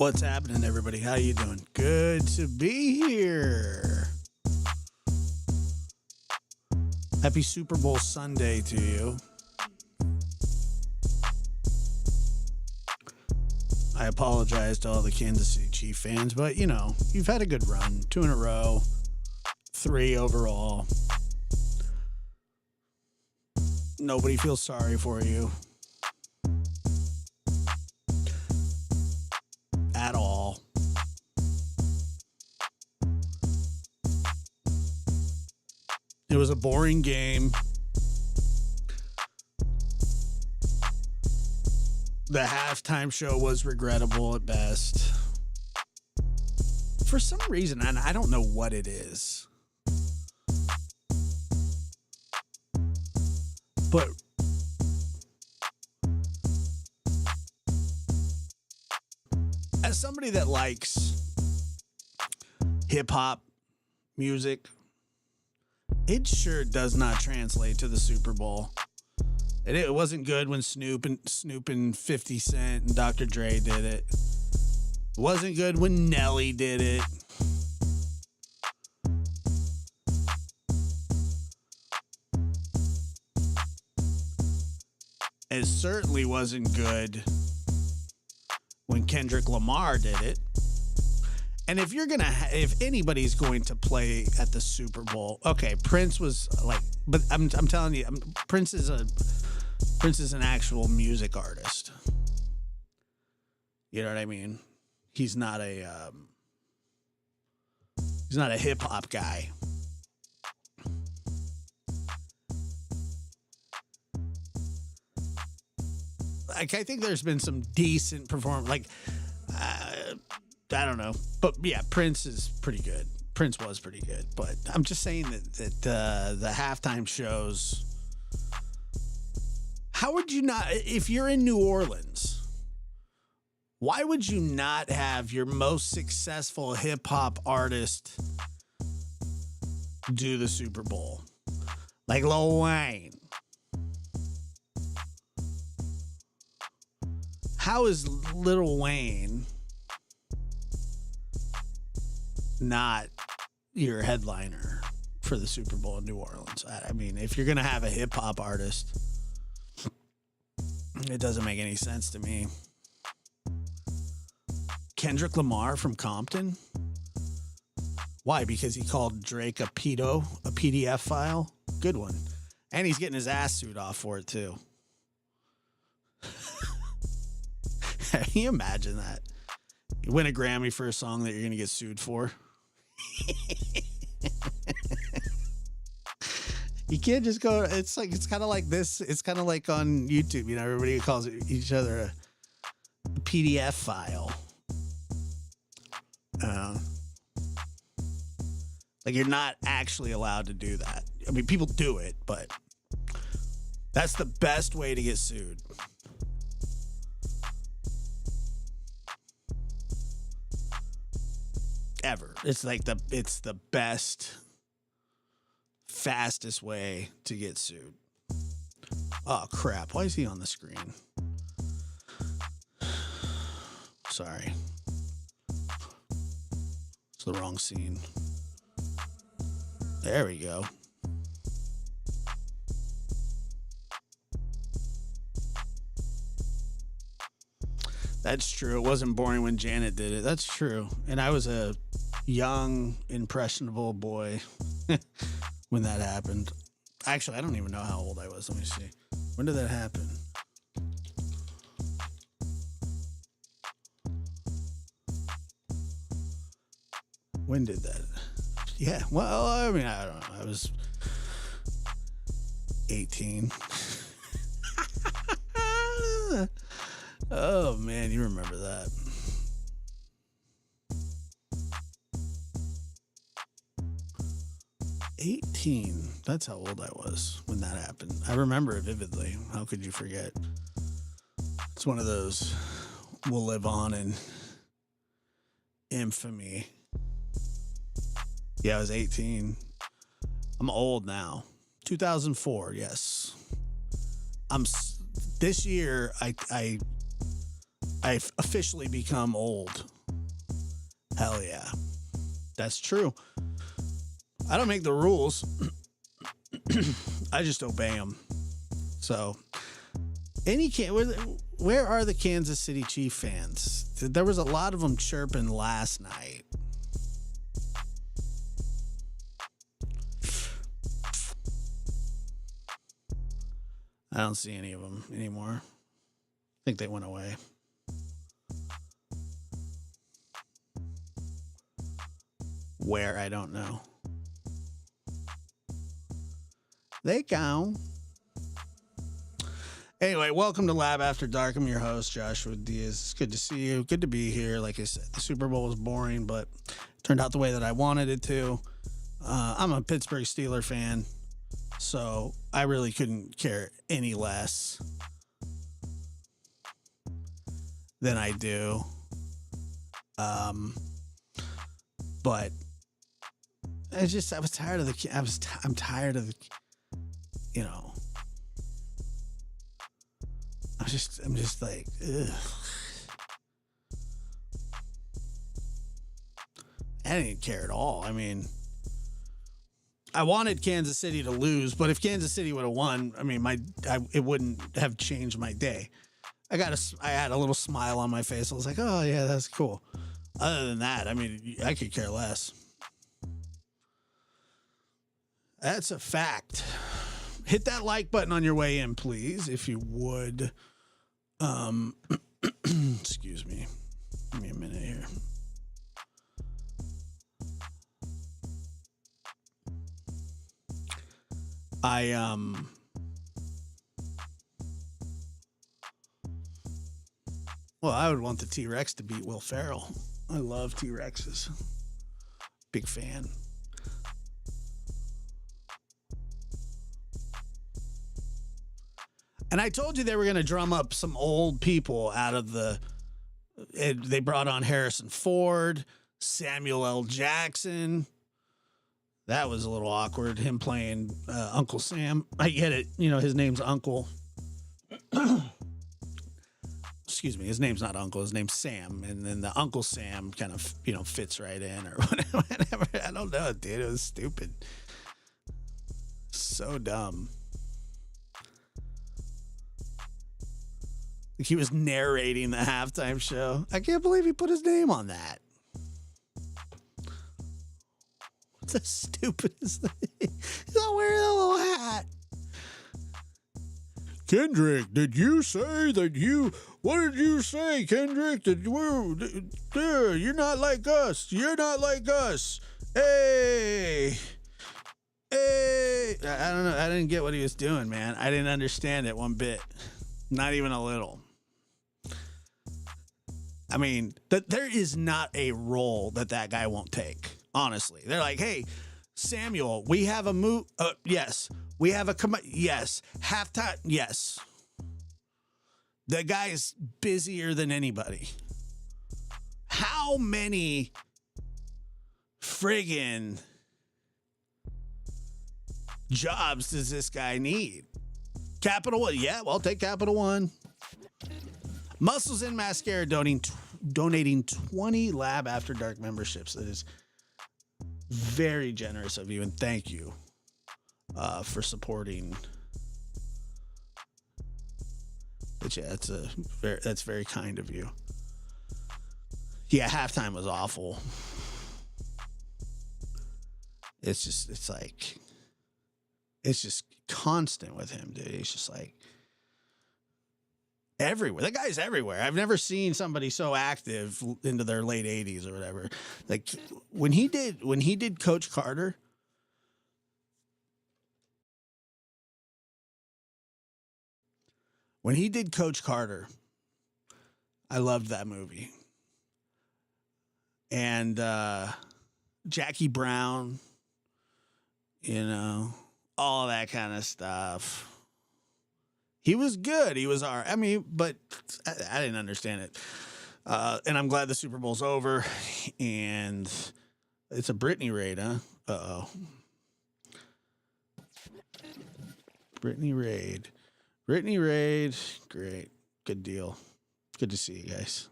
What's happening, everybody? How you doing? Good to be here. Happy Super Bowl Sunday to you. I apologize to all the Kansas City Chief fans, but, you know, you've had a good run. 2 in a row, 3 overall. Nobody feels sorry for you. At all. It was a boring game. The halftime show was regrettable at best. For some reason, and I don't know what it is, but as somebody that likes hip hop music, it sure does not translate to the Super Bowl. And it wasn't good when Snoop and 50 Cent and Dr. Dre did it. It wasn't good when Nelly did it. It certainly wasn't good when Kendrick Lamar did it. And if you're gonna, if anybody's going to play at the Super Bowl, okay, Prince was like, but I'm telling you, Prince is an actual music artist. You know what I mean? He's not a hip hop guy. Like, I think there's been some decent performance. Like, I don't know, but yeah, Prince is pretty good. Prince was pretty good, but I'm just saying that the halftime shows. How would you not, if you're in New Orleans, why would you not have your most successful hip hop artist do the Super Bowl? Like Lil Wayne. How is Lil Wayne not your headliner for the Super Bowl in New Orleans? I mean, if you're going to have a hip hop artist, it doesn't make any sense to me. Kendrick Lamar from Compton? Why? Because he called Drake a pedo, a PDF file? Good one. And he's getting his ass suit off for it, too. Can you imagine that? You win a Grammy for a song that you're going to get sued for? You can't just go, it's kind of like this. It's kind of like on YouTube, you know, everybody calls each other a PDF file. Like, you're not actually allowed to do that. I mean, people do it, but that's the best way to get sued. Ever. It's like it's the best, fastest way to get sued. Oh crap, why is he on the screen? Sorry. It's the wrong scene. There we go. That's true. It wasn't boring when Janet did it. That's true. And I was a young, impressionable boy when that happened. Actually, I don't even know how old I was. Let me see. When did that happen? When did that? Yeah. Well, I mean, I don't know. I was 18. Oh, man, you remember that. $18. That's how old I was when that happened. I remember it vividly. How could you forget? It's one of those will live on in infamy. Yeah, I was 18. I'm old now. 2004, yes. This year, I officially become old. Hell yeah. That's true. I don't make the rules. I just obey them. So, where are the Kansas City Chief fans? There was a lot of them chirping last night. I don't see any of them anymore. I think they went away. Where, I don't know. They gone. Anyway, welcome to Lab After Dark. I'm your host, Joshua Diaz. It's good to see you. Good to be here. Like I said, the Super Bowl was boring, but it turned out the way that I wanted it to. I'm a Pittsburgh Steelers fan, so I really couldn't care any less than I do. But I was tired of I'm tired of the, you know, I'm just like, ugh. I didn't care at all. I mean, I wanted Kansas City to lose, but if Kansas City would have won, I mean, it wouldn't have changed my day. I had a little smile on my face. I was like, oh yeah, that's cool. Other than that, I mean, I could care less. That's a fact. Hit that like button on your way in, please, if you would. Excuse me. Give me a minute here. Well, I would want the T-Rex to beat Will Ferrell. I love T-Rexes. Big fan. And I told you they were going to drum up some old people out of they brought on Harrison Ford, Samuel L. Jackson. That was a little awkward, him playing Uncle Sam. I get it. You know, his name's Uncle. Excuse me. His name's not Uncle. His name's Sam. And then the Uncle Sam kind of, fits right in or whatever. I don't know, dude. It was stupid. So dumb. Like he was narrating the halftime show. I can't believe he put his name on that. What's the stupidest thing? He's not wearing a little hat. Kendrick, did you say that what did you say, Kendrick? You're not like us. You're not like us. Hey. Hey. I don't know. I didn't get what he was doing, man. I didn't understand it one bit. Not even a little. I mean, there is not a role that guy won't take. Honestly, they're like, hey, Samuel, we have a move. Yes. We have a yes. Halftime. Yes. The guy is busier than anybody. How many friggin' jobs does this guy need? Capital One. Yeah, well, take Capital One. Muscles and Mascara donating 20 Lab After Dark memberships. That is very generous of you, and thank you for supporting. But yeah, that's very kind of you. Yeah, halftime was awful. It's just constant with him, dude. He's just like everywhere. That guy's everywhere. I've never seen somebody so active into their late 80s or whatever. Like when he did Coach Carter. When he did Coach Carter, I loved that movie. And Jackie Brown, all that kind of stuff. He was good. He was all right. I mean, but I didn't understand it. And I'm glad the Super Bowl's over. And it's a Brittany raid, huh? Uh-oh. Brittany raid. Great. Good deal. Good to see you guys.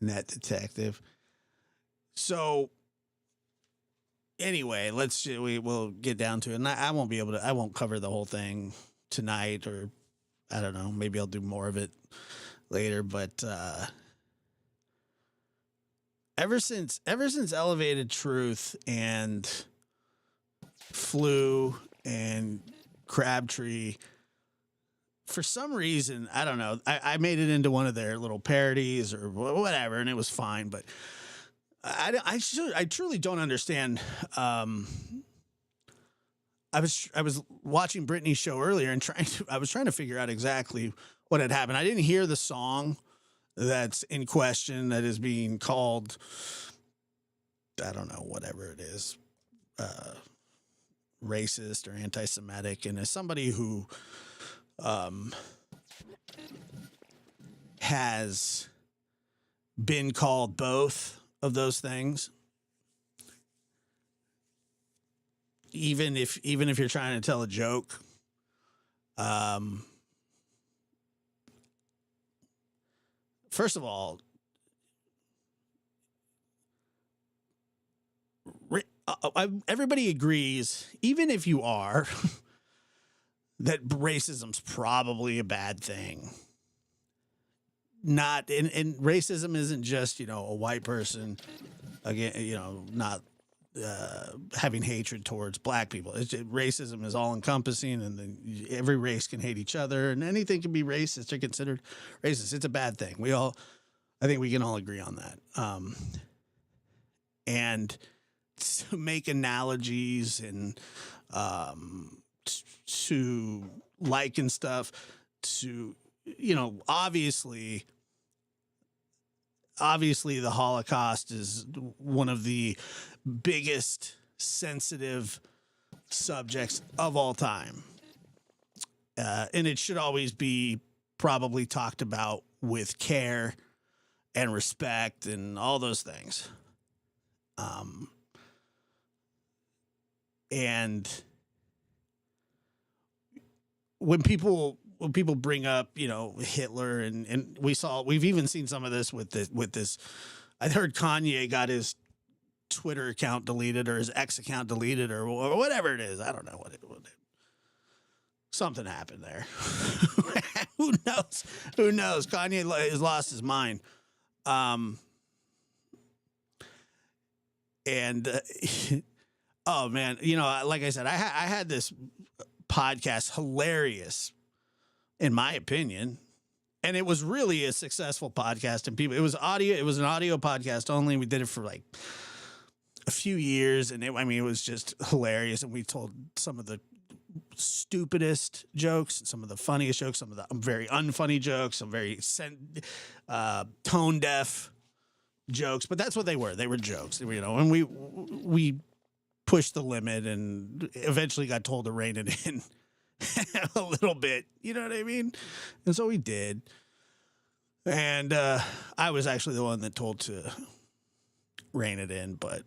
net detective. So anyway, we'll get down to it. And I won't be able to. I won't cover the whole thing tonight, or I don't know. Maybe I'll do more of it later. But ever since Elevated Truth and Flu and Crabtree, for some reason, I don't know, I made it into one of their little parodies or whatever, and it was fine. But I truly don't understand. I was watching Brittany's show earlier and I was trying to figure out exactly what had happened. I didn't hear the song that's in question that is being called, I don't know, whatever it is, racist or anti-Semitic. And as somebody who has been called both of those things, even if you're trying to tell a joke, first of all, everybody agrees, even if you are, that racism's probably a bad thing. And racism isn't just, a white person, again, not having hatred towards black people. Racism is all encompassing, and then every race can hate each other, and anything can be racist or considered racist. It's a bad thing. I think we can all agree on that. And to make analogies and to liken stuff to, obviously the Holocaust is one of the biggest sensitive subjects of all time. And it should always be probably talked about with care and respect and all those things. And when people bring up, Hitler and we've even seen some of this with this. I heard Kanye got his Twitter account deleted or his X account deleted or whatever it is. I don't know what something happened there. Who knows? Kanye has lost his mind. Oh man, like I said, I had this podcast, hilarious in my opinion, and it was really a successful podcast. And it was an audio podcast only. We did it for like a few years, and it was just hilarious. And we told some of the stupidest jokes, some of the funniest jokes, some of the very unfunny jokes, some very tone deaf jokes, but that's what they were. They were jokes, and we pushed the limit and eventually got told to rein it in a little bit. You know what I mean? And so we did. And I was actually the one that told to rein it in, but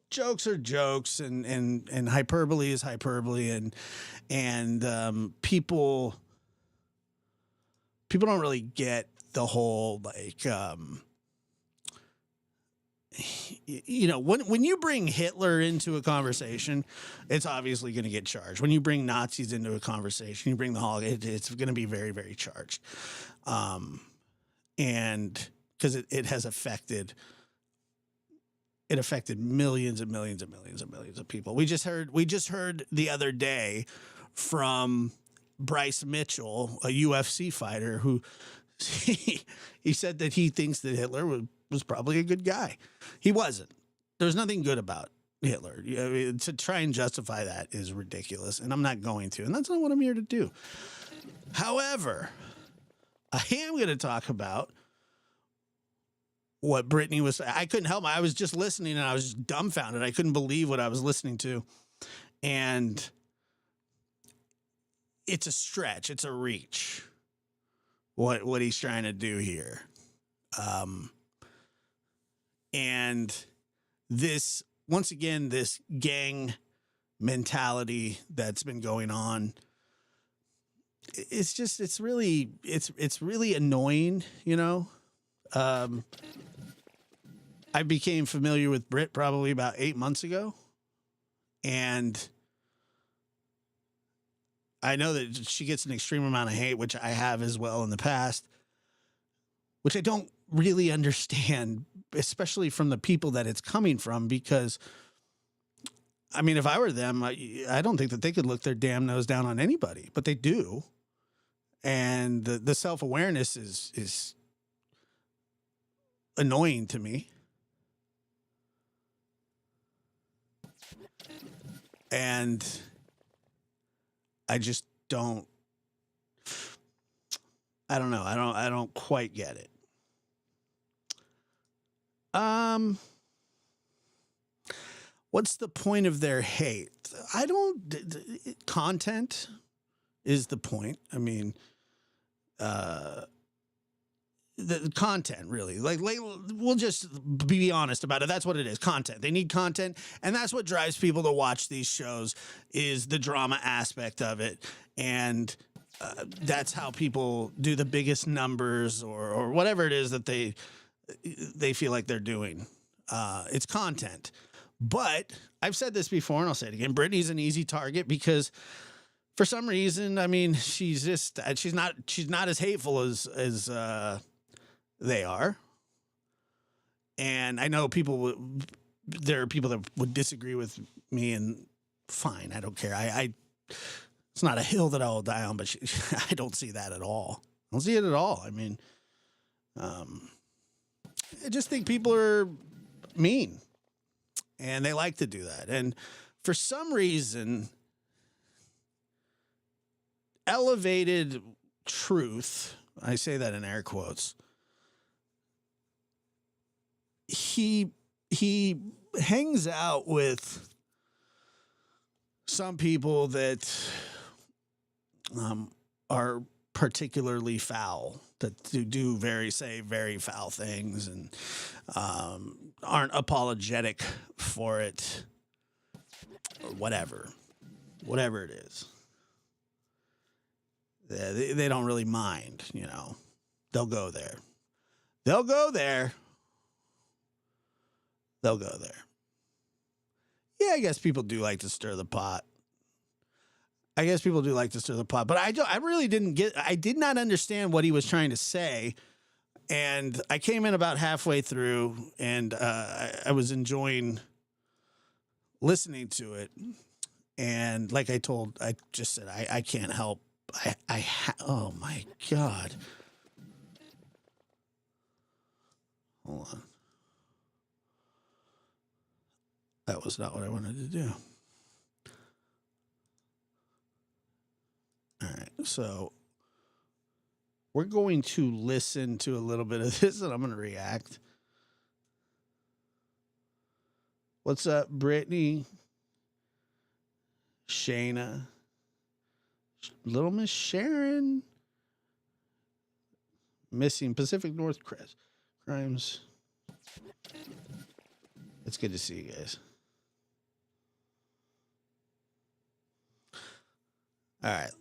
jokes are jokes, and hyperbole is hyperbole, and people don't really get the whole when you bring Hitler into a conversation, it's obviously going to get charged. When you bring Nazis into a conversation, you bring the Holocaust, it's going to be very, very charged. And because it has affected millions and millions and millions and millions of people. We just heard the other day from Bryce Mitchell, a UFC fighter, who he said that he thinks that Hitler was probably a good guy. He wasn't. There's nothing good about Hitler. To try and justify that is ridiculous, and I'm not going to, and that's not what I'm here to do. However, I am going to talk about what Brittany was saying. I couldn't help it. I was just listening, and I was just dumbfounded. I couldn't believe what I was listening to, and it's a stretch. It's a reach. What he's trying to do here. And this, once again, this gang mentality that's been going on it's really annoying, you know. Um, I became familiar with Brit probably about 8 months ago, and I know that she gets an extreme amount of hate, which I have as well in the past, which I don't really understand, especially from the people that it's coming from, because I mean, if I were them, I don't think that they could look their damn nose down on anybody, but they do. And the self-awareness is annoying to me. And I just don't, I don't know. I don't quite get it. What's the point of their hate? I don't, content is the point. I mean, the content really like we'll just be honest about it. That's what it is. Content. They need content, and that's what drives people to watch these shows is the drama aspect of it. And that's how people do the biggest numbers or whatever it is that they feel like they're doing. It's content. But I've said this before and I'll say it again. Brittany's an easy target because for some reason, I mean, she's not as hateful as they are. And I know there are people that would disagree with me, and fine, I don't care. It's not a hill that I will die on, but I don't see that at all. I don't see it at all. I mean, I just think people are mean, and they like to do that. And for some reason, elevated truth, I say that in air quotes, he hangs out with some people that are particularly foul, that do say very foul things, and aren't apologetic for it, or whatever it is. They don't really mind, you know. They'll go there. Yeah, I guess people do like to stir the pot. But I really did not understand what he was trying to say. And I came in about halfway through, and I was enjoying listening to it. And like I just said, I can't help. Oh my God. Hold on. That was not what I wanted to do. All right. So we're going to listen to a little bit of this, and I'm going to react. What's up, Brittany? Shayna? Little Miss Sharon? Missing Pacific Northwest crimes. It's good to see you guys. All right.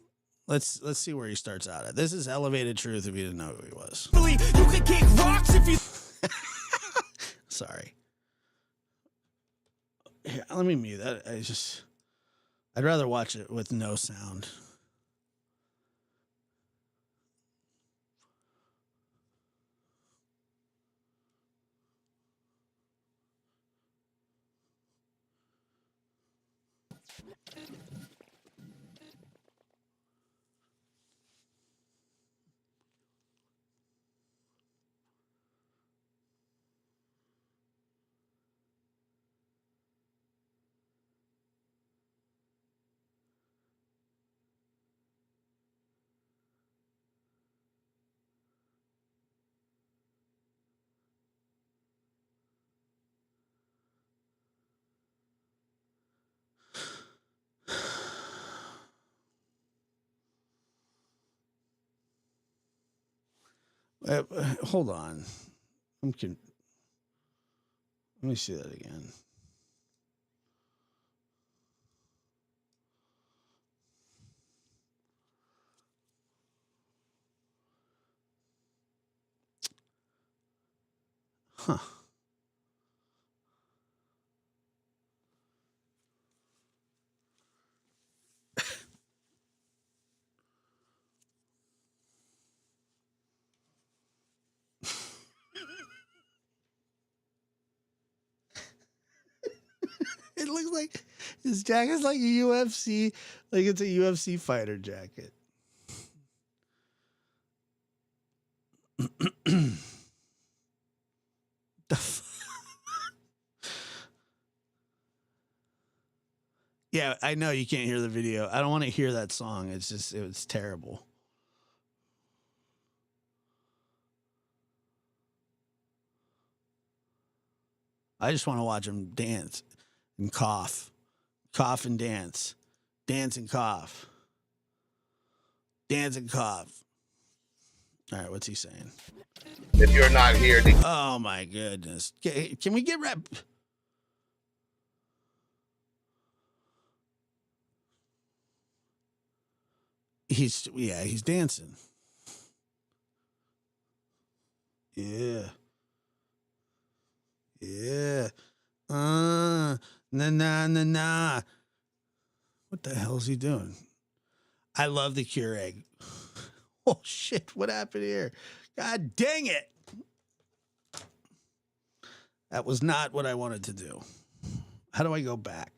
Let's see where he starts out at. This is Elevated Truth if you didn't know who he was. You could kick rocks if you Sorry. Here, let me mute that. I'd rather watch it with no sound. Hold on. Let me see that again. Huh. It looks like his jacket's like a UFC, like it's a UFC fighter jacket. Yeah, I know you can't hear the video. I don't want to hear that song. It's just, it was terrible. I just want to watch him dance and cough, cough and dance, dance and cough, dance and cough. All right, what's he saying? If you're not here, Oh my goodness! Can we get rep? He's dancing. Yeah. Yeah. Na na na na. What the hell is he doing? I love the Keurig. Oh shit, what happened here? God dang it. That was not what I wanted to do. How do I go back?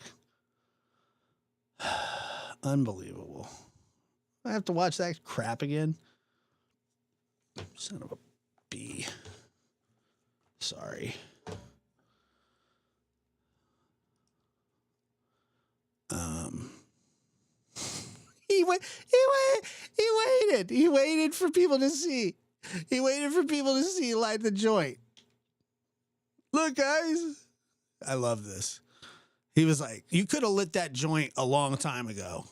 Unbelievable. I have to watch that crap again. Son of a bee. Sorry. He waited. He waited for people to see. He waited for people to see light the joint. Look, guys. I love this. He was like, you could have lit that joint a long time ago.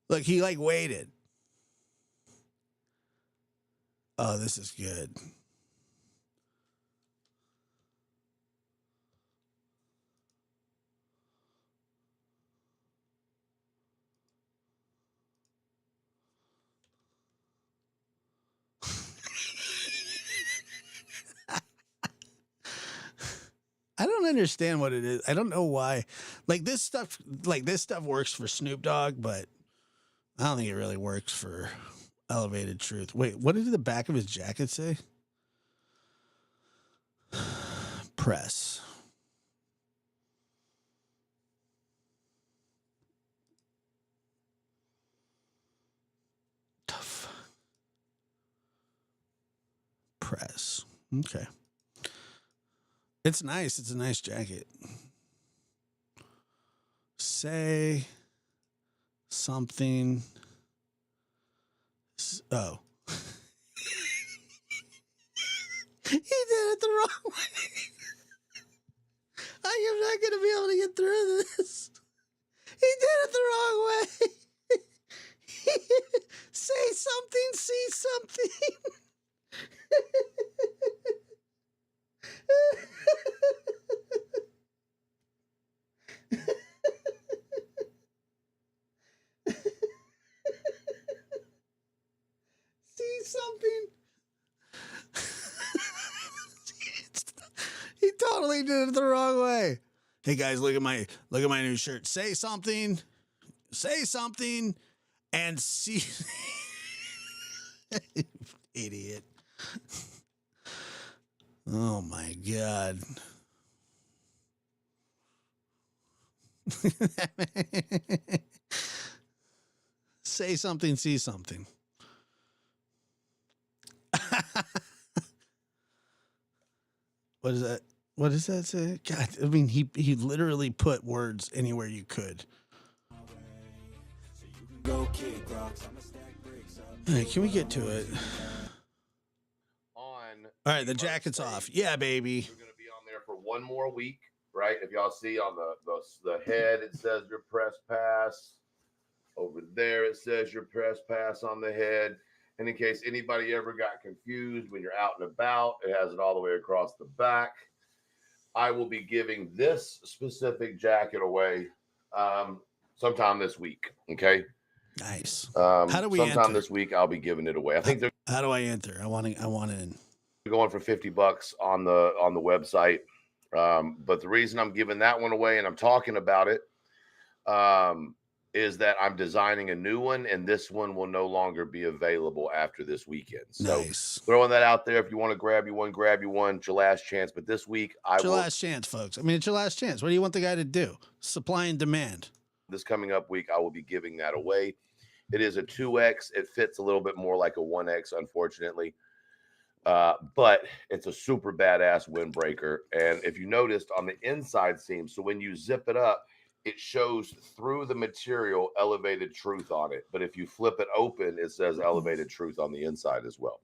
Look, he like waited. Oh, this is good. I don't understand what it is. I don't know why. Like this stuff works for Snoop Dogg, but I don't think it really works for Elevated Truth. Wait, what did the back of his jacket say? Press. Tough. Press. Okay. It's nice. It's a nice jacket. Say something. Oh. He did it the wrong way. I am not going to be able to get through this. He did it the wrong way. Say something, see something. See something. He totally did it the wrong way. Hey guys, look at my new shirt. Say something, and see. Idiot. Oh my God. Say something, see something. What is that? What does that say? God, I mean, he literally put words anywhere you could. All right, can we get to it? All right, the jacket's off. Yeah, baby. We're going to be on there for one more week, right? If y'all see on the head, it says your press pass. Over there, it says your press pass on the head. And in case anybody ever got confused when you're out and about, it has it all the way across the back. I will be giving this specific jacket away sometime this week. Okay. Nice. How do we Sometime enter? this week I'll be giving it away. I think they're How do I enter? I want in. going for $50 on the website. But the reason I'm giving that one away and I'm talking about it is that I'm designing a new one, and this one will no longer be available after this weekend. So Nice. throwing that out there. If you want to grab you one, It's your last chance. But this week It's your last chance, folks. I mean, it's your last chance. What do you want the guy to do? Supply and demand. This coming up week, I will be giving that away. It is a 2X. It fits a little bit more like a 1X, unfortunately. But it's a super badass windbreaker. And if you noticed on the inside seam, so when you zip it up, it shows through the material elevated truth on it. But if you flip it open, it says elevated truth on the inside as well.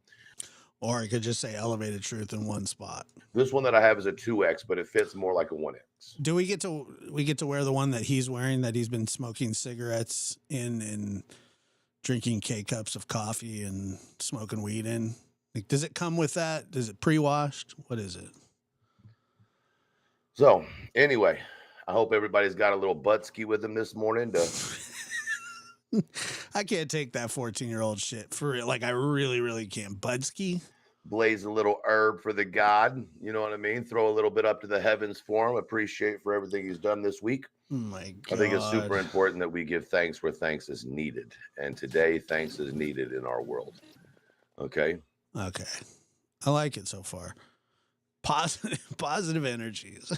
Or it could just say elevated truth in one spot. This one that I have is a 2X, but it fits more like a 1X. Do we get to wear the one that he's wearing that he's been smoking cigarettes in and drinking K-cups of coffee and smoking weed in? Like, does it come with that? Is it pre-washed? What is it? So anyway, I hope everybody's got a little butt-ski with them this morning to I can't take that 14-year-old shit for real. Like, I really, really can't. Budski? blaze a little herb for the God. You know what I mean? Throw a little bit up to the heavens for him. Appreciate for everything he's done this week. Oh my God. I think it's super important that we give thanks where thanks is needed. And today, thanks is needed in our world. Okay? Okay. I like it so far. Positive energies.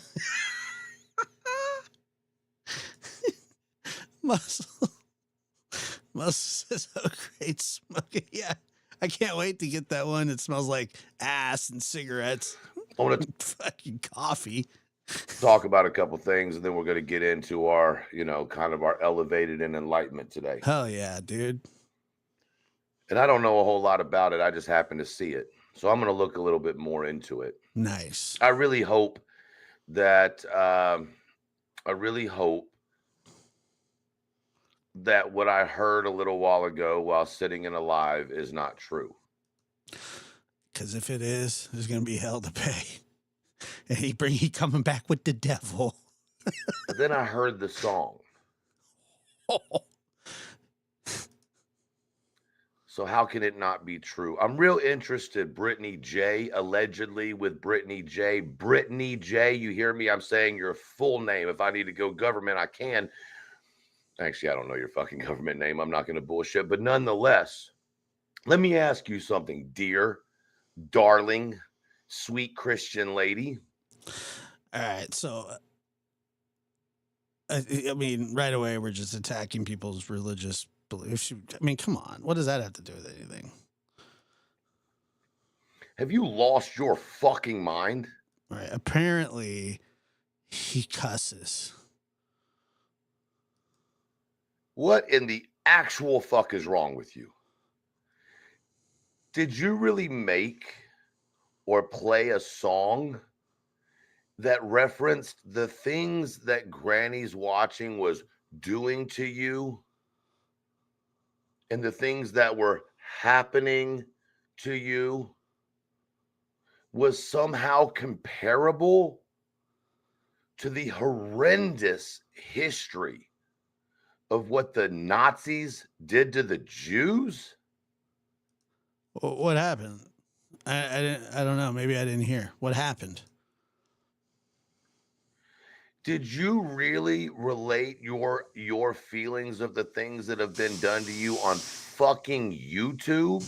Muscle says, oh, great smoking. Yeah. I can't wait to get that one. It smells like ass and cigarettes. I want to fucking coffee. talk about a couple things, and then we're going to get into our, kind of our elevated and enlightenment today. Hell yeah, dude. And I don't know a whole lot about it. I just happen to see it. So I'm going to look a little bit more into it. Nice. I really hope that what I heard a little while ago while sitting in a live is not true. Because if it is, there's going to be hell to pay. And he coming back with the devil. But then I heard the song. Oh. So how can it not be true? I'm real interested. Brittany J, allegedly with Brittany J. Brittany J, you hear me? I'm saying your full name. If I need to go government, I can. Actually, I don't know your fucking government name. I'm not going to bullshit. But nonetheless, let me ask you something, dear, darling, sweet Christian lady. All right. So, I mean, right away, we're just attacking people's religious beliefs. I mean, come on. What does that have to do with anything? Have you lost your fucking mind? All right. Apparently, he cusses. What in the actual fuck is wrong with you? Did you really make or play a song that referenced the things that Granny's watching was doing to you and the things that were happening to you was somehow comparable to the horrendous history of what the Nazis did to the Jews? What happened? I don't know. Maybe I didn't hear. What happened? Did you really relate your feelings of the things that have been done to you on fucking YouTube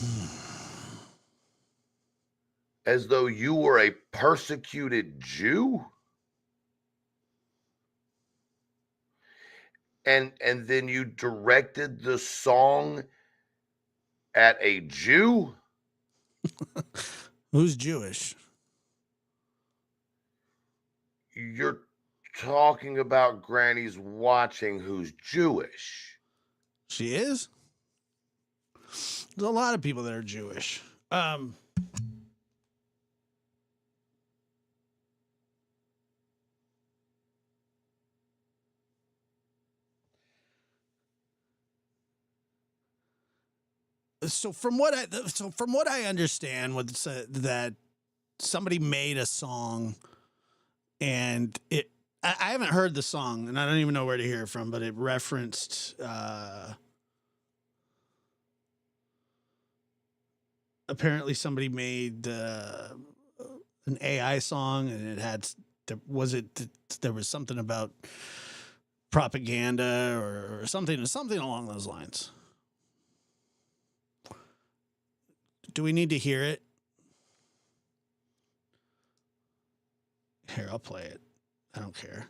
as though you were a persecuted Jew? And then you directed the song at a Jew? Who's Jewish? You're talking about Granny's watching who's Jewish. She is? There's a lot of people that are Jewish. So from what I understand, that somebody made a song, and I haven't heard the song, and I don't even know where to hear it from, but it referenced apparently somebody made an AI song, and it had there was something about propaganda or something along those lines. Do we need to hear it? Here, I'll play it. I don't care.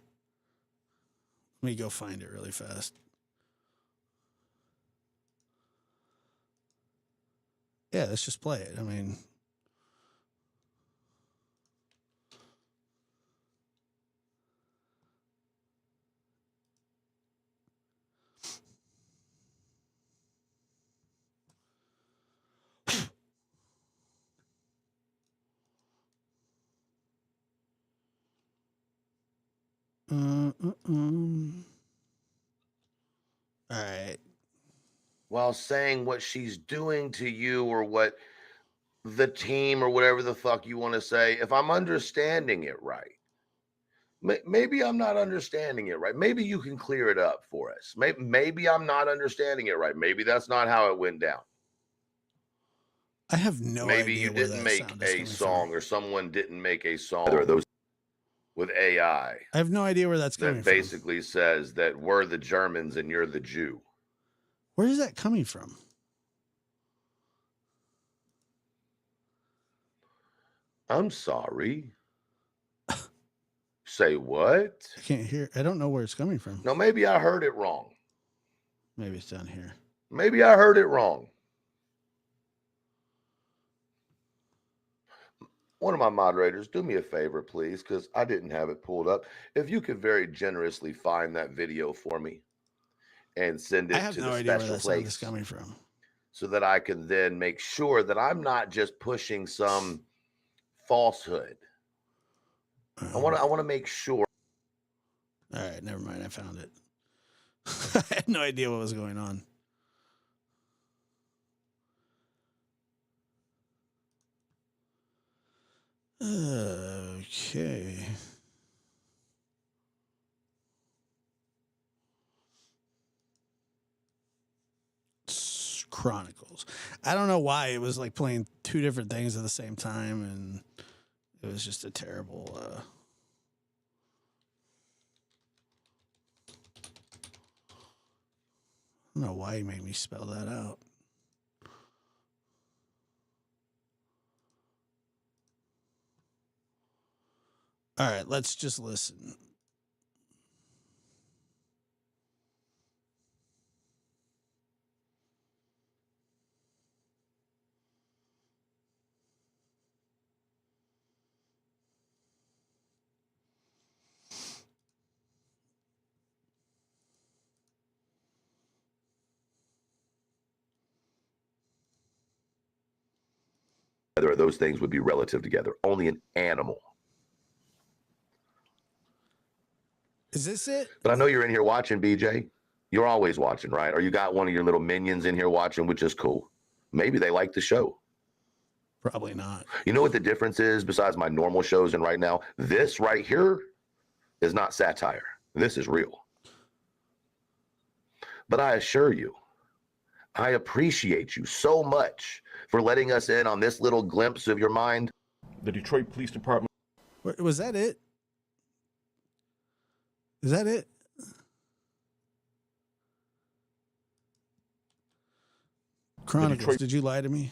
Let me go find it really fast. Yeah, let's just play it. I mean, all right. While saying what she's doing to you or what the team or whatever the fuck you want to say, if I'm understanding it right, maybe I'm not understanding it right. Maybe you can clear it up for us. Maybe I'm not understanding it right. Maybe that's not how it went down. I have no Maybe idea you where didn't that make sound is a coming song from. or someone didn't make a song. Are those with AI? I have no idea where that's coming That from. basically says that we're the Germans and you're the Jew. Where is that coming from? I'm sorry. Say what? I can't hear. I don't know where it's coming from. No, maybe I heard it wrong. Maybe it's down here. Maybe I heard it wrong. One of my moderators, do me a favor, please, because I didn't have it pulled up. If you could very generously find that video for me and send I it have to no the idea where special that sound is place coming from. so that I can then make sure that I'm not just pushing some falsehood. I want to make sure. All right, never mind. I found it. I had no idea what was going on. Okay. Chronicles. I don't know why it was like playing two different things at the same time, and it was just a terrible. I don't know why he made me spell that out. All right, let's just listen. Whether those things would be relative together. Only an animal. Is this it? But I know you're in here watching, BJ. You're always watching, right? Or you got one of your little minions in here watching, which is cool. Maybe they like the show. Probably not. You know what the difference is besides my normal shows and right now? This right here is not satire. This is real. But I assure you, I appreciate you so much for letting us in on this little glimpse of your mind. The Detroit Police Department. Was that it? Is that it? Chronicles, did you lie to me?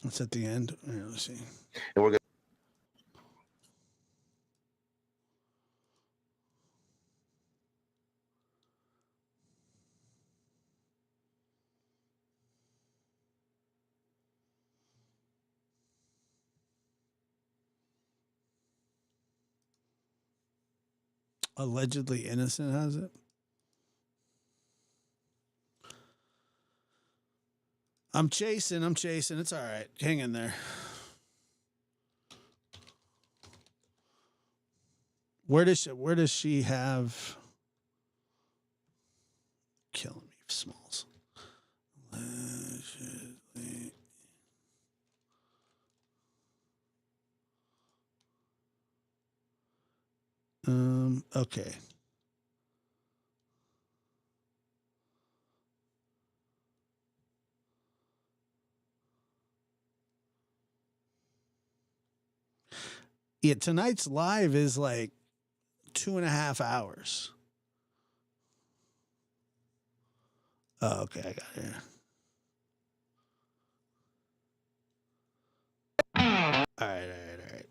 It's at the end. All right, let's see. And we're going Allegedly innocent has it. I'm chasing. It's all right. Hang in there. Where does she have killing me, Smalls? Okay. Yeah, tonight's live is like 2.5 hours. Oh, okay, I got it here. All right.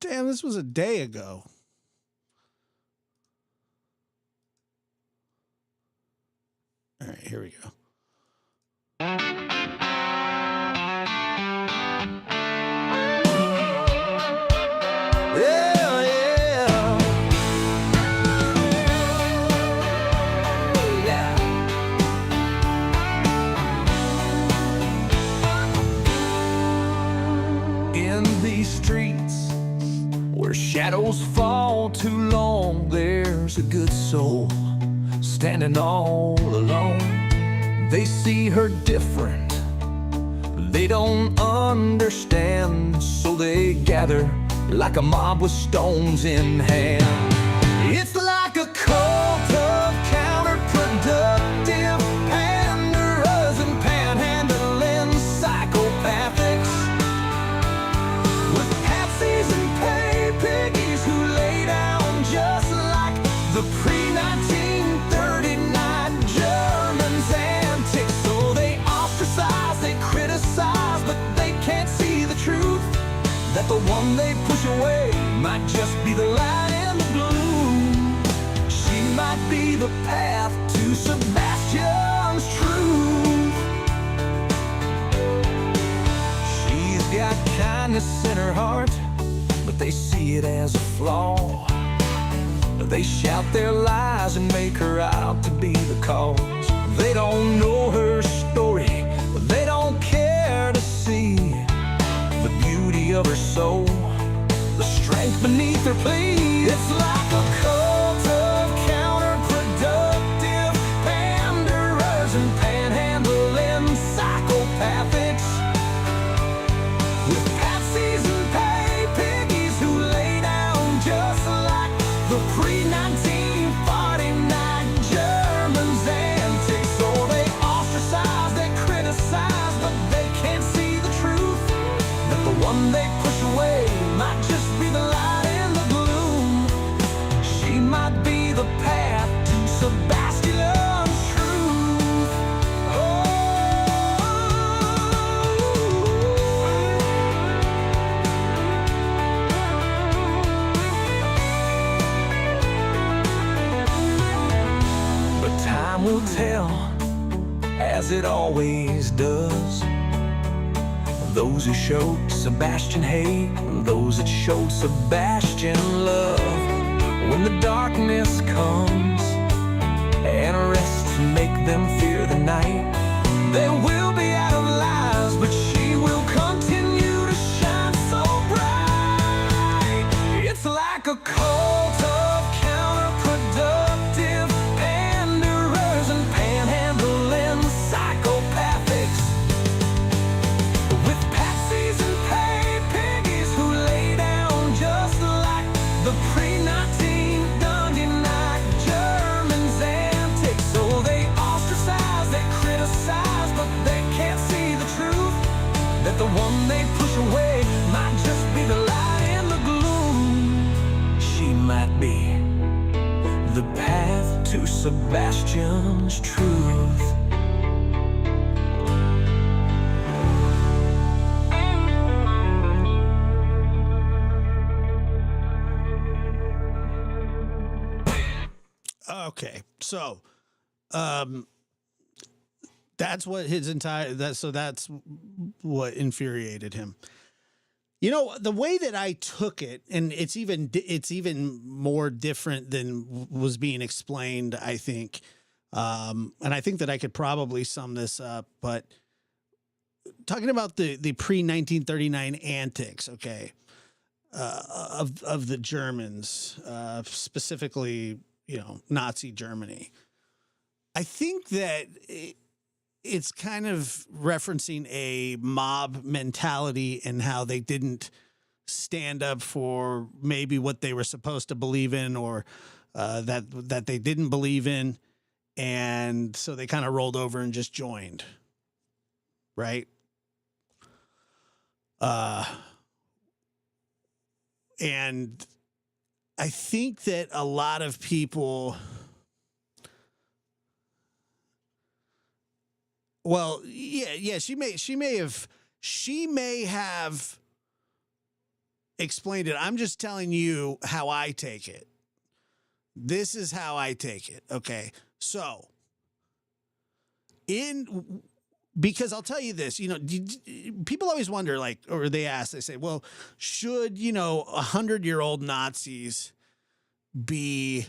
Damn, this was a day ago. All right, here we go. In these streets where shadows fall too long, there's a good soul standing all alone. They see her different, they don't understand, so they gather like a mob with stones in hand. It's like a cult of counterproductive panderers and panhandling psychopathics, with patsies and pay piggies who lay down just like the pre-1939 Germans' antics. So they ostracize, they criticize, but they can't see the truth, that the one they push away might just be the light in the gloom. She might be the path to Sebastian's truth. She's got kindness in her heart, but they see it as a flaw. They shout their lies and make her out to be the cause. They don't know her story, but they don't care to see the beauty of her soul, the strength beneath her plea. It's like a cult of counterproductive panderers and panhandling psychopathics, with patsies and pay piggies who lay down just like the pre-1949 Germans' antics. So they ostracize, they criticize, but they can't see the truth, that the one they push away might just be the light in the gloom. She might be the path to Sebastian's truth. But time will tell, as it always does. Those who showed Sebastian hate, those that showed Sebastian love. When the darkness comes and arrests make them fear the night, they will be out of lives, but she will continue to shine so bright. It's like a cult of counterproductive panderers and panhandling psychopathics, with patsies and pay piggies who lay down just like the pre-1939 Germans' antics. So they ostracize, they criticize, but they can't see the truth, that the one they push away might just be the light in the gloom. She might be the path to Sebastian's truth. Okay, so that's what his entire that's what infuriated him. You know, the way that I took it, and it's even more different than was being explained, I think. And I think that I could probably sum this up, but talking about the pre-1939 antics, okay, of the Germans, specifically Nazi Germany. I think that it's kind of referencing a mob mentality and how they didn't stand up for maybe what they were supposed to believe in, or that they didn't believe in. And so they kind of rolled over and just joined. Right. And I think that a lot of people, well, yeah, she may have explained it. I'm just telling you how I take it. This is how I take it. Okay. So because I'll tell you this, people always wonder, like, or they say, well, should, 100-year-old Nazis be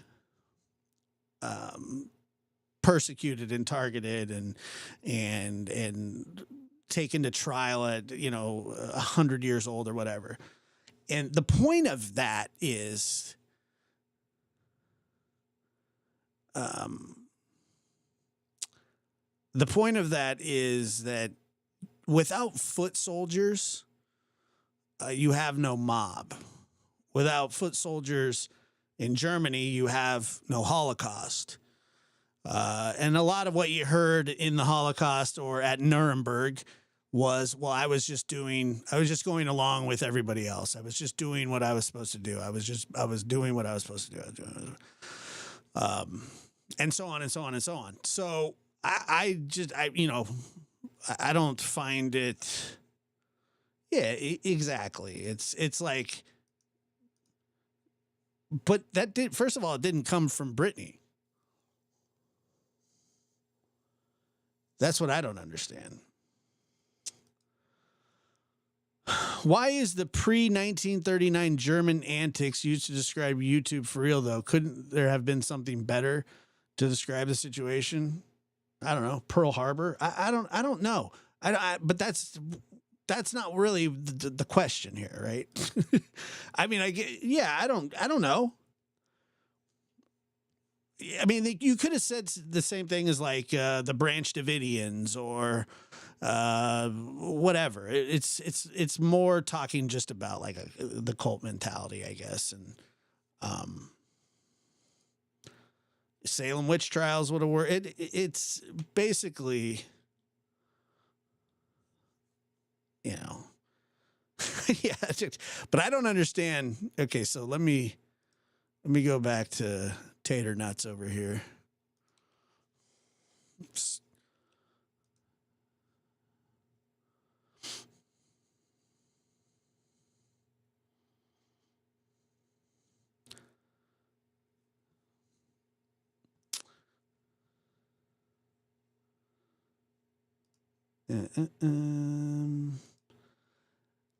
persecuted and targeted and taken to trial at, 100 years old or whatever. And the point of that is, that without foot soldiers, you have no mob. Without foot soldiers in Germany, you have no Holocaust. And a lot of what you heard in the Holocaust or at Nuremberg was, well, I was just going along with everybody else. I was just doing what I was supposed to do. I was doing what I was supposed to do. And so on and so on and so on. So I don't find it. Yeah, exactly. It's like, but first of all, it didn't come from Brittany. That's what I don't understand. Why is the pre-1939 German antics used to describe YouTube for real, though? Couldn't there have been something better to describe the situation? I don't know. Pearl Harbor. I don't know. But that's not really the question here, right? I mean, I don't know. I mean, you could have said the same thing as like the Branch Davidians or whatever. It's more talking just about like the cult mentality, I guess, and Salem witch trials would have worked. It's basically, yeah. But I don't understand. Okay, so let me go back to Tater Nuts over here. Oops.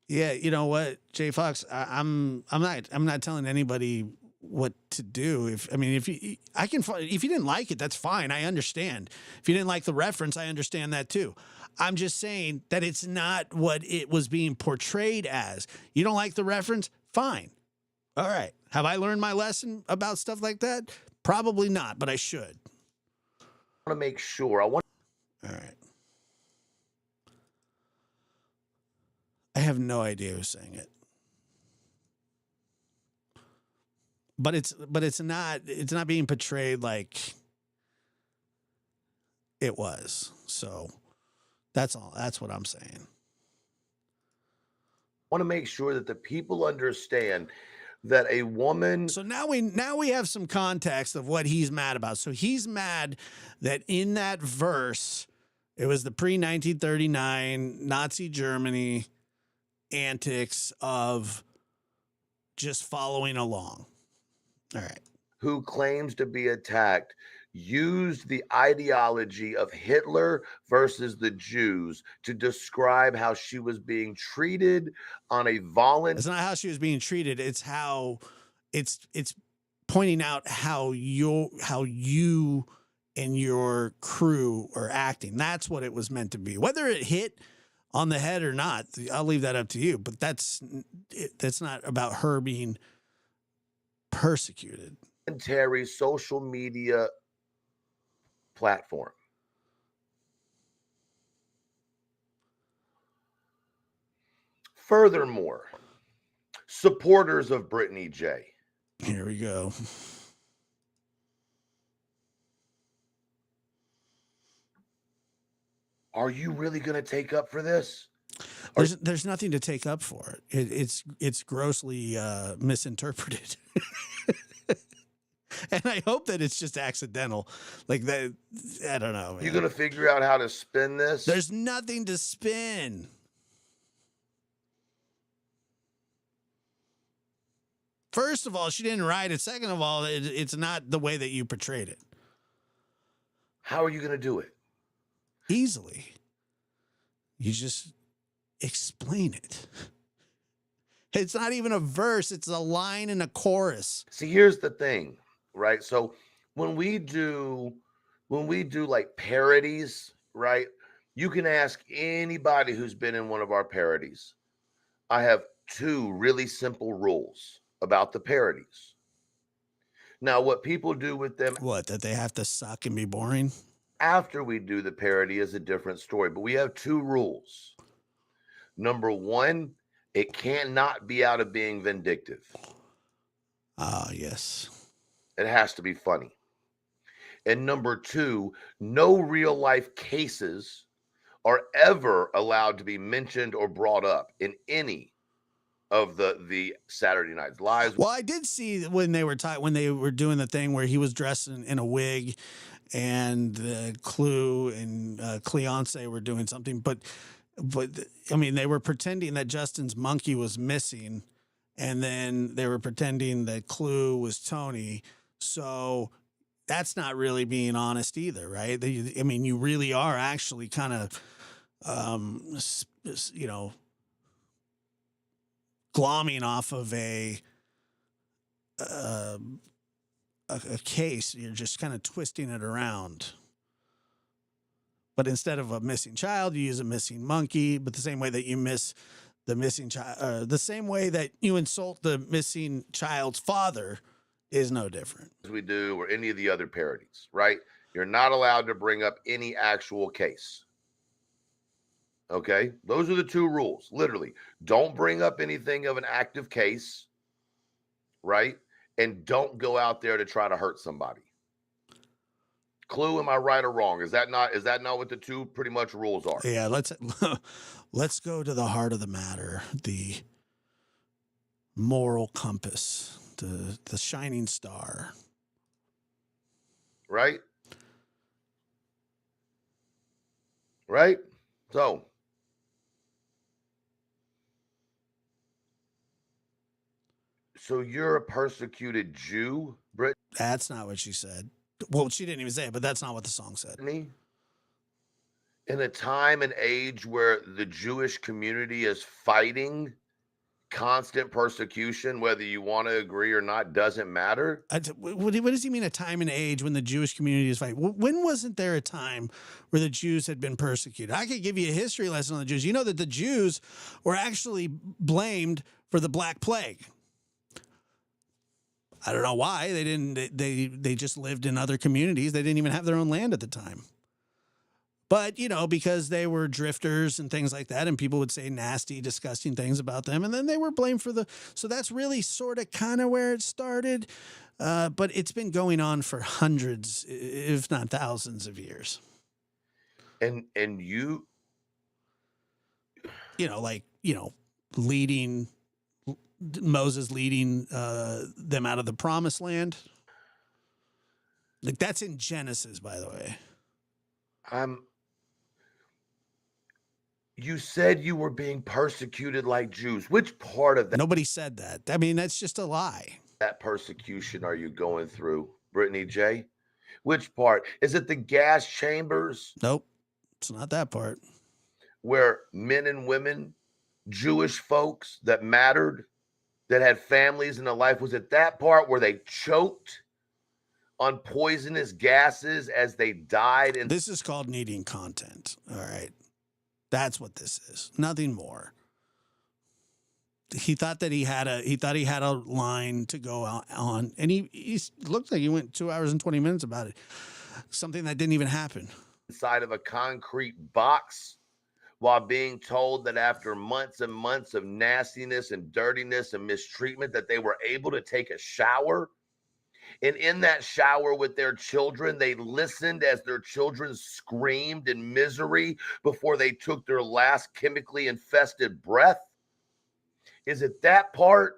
Yeah, you know what, Jay Fox, I'm not telling anybody what to do. If you didn't like it, that's fine. I understand. If you didn't like the reference, I understand that too. I'm just saying that it's not what it was being portrayed as. You don't like the reference? Fine. All right. Have I learned my lesson about stuff like that? Probably not, but I should. I want to make sure. All right. I have no idea who's saying it. But it's not being portrayed like it was. So that's all. That's what I'm saying. I want to make sure that the people understand that a woman. So now we have some context of what he's mad about. So he's mad that in that verse, it was the pre-1939 Nazi Germany antics of just following along. All right. Who claims to be attacked used the ideology of Hitler versus the Jews to describe how she was being treated on a voluntary. It's not how she was being treated. It's how it's pointing out how you and your crew are acting. That's what it was meant to be. Whether it hit on the head or not, I'll leave that up to you. But that's not about her being persecuted. commentary social media platform. Furthermore, supporters of Brittany J. Here we go. Are you really going to take up for this? There's nothing to take up for it. It's grossly misinterpreted. And I hope that it's just accidental. Like that, I don't know. You're going to figure out how to spin this? There's nothing to spin. First of all, she didn't write it. Second of all, it's not the way that you portrayed it. How are you going to do it? Easily. You just explain it. It's not even a verse. It's a line and a chorus. See, here's the thing, right? So when we do like parodies, right? You can ask anybody who's been in one of our parodies. I have 2 really simple rules about the parodies. Now, what people do with them What, that they have to suck and be boring? after we do the parody is a different story, but we have 2 rules. Number 1, it cannot be out of being vindictive. Ah, yes. It has to be funny. And number 2, no real life cases are ever allowed to be mentioned or brought up in any of the Saturday Night Lives. Well, I did see when they were doing the thing where he was dressed in a wig, and Clue and Cleonce were doing something, but I mean, they were pretending that Justin's monkey was missing, and then they were pretending that Clue was Tony. So that's not really being honest either, right? I mean, you really are actually kind of, glomming off of a case. You're just kind of twisting it around. But instead of a missing child, you use a missing monkey. But the same way that you miss the missing child, the same way that you insult the missing child's father is no different. As we do, or any of the other parodies, right? You're not allowed to bring up any actual case. Okay? Those are the 2 rules. Literally, don't bring up anything of an active case, right? And don't go out there to try to hurt somebody. Clue, am I right or wrong? Is that not what the 2 pretty much rules are? Yeah, let's go to the heart of the matter, the moral compass, the shining star. Right? Right? So you're a persecuted Jew, Brittany? That's not what she said. Well, she didn't even say it, but that's not what the song said. In a time and age where the Jewish community is fighting constant persecution, whether you want to agree or not, doesn't matter. What does he mean, a time and age when the Jewish community is fighting? When wasn't there a time where the Jews had been persecuted? I could give you a history lesson on the Jews. You know that the Jews were actually blamed for the Black Plague. I don't know why they didn't. They just lived in other communities. They didn't even have their own land at the time. But, because they were drifters and things like that, and people would say nasty, disgusting things about them, and then they were blamed for so that's really sort of kind of where it started. But it's been going on for hundreds, if not thousands of years. And you, Moses leading them out of the promised land. Like, that's in Genesis, by the way. You said you were being persecuted like Jews. Which part of that? Nobody said that. I mean, that's just a lie. That persecution are you going through, Brittany J? Which part? Is it the gas chambers? Nope, it's not that part. Where men and women, Jewish folks that mattered, that had families in their life, was it that part where they choked on poisonous gases as they died? And this is called needing content. All right. That's what this is. Nothing more. he thought that he had a line to go on, and he looked like he went 2 hours and 20 minutes about it. Something that didn't even happen. Inside of a concrete box, while being told that after months and months of nastiness and dirtiness and mistreatment that they were able to take a shower. And in that shower with their children, they listened as their children screamed in misery before they took their last chemically infested breath. Is it that part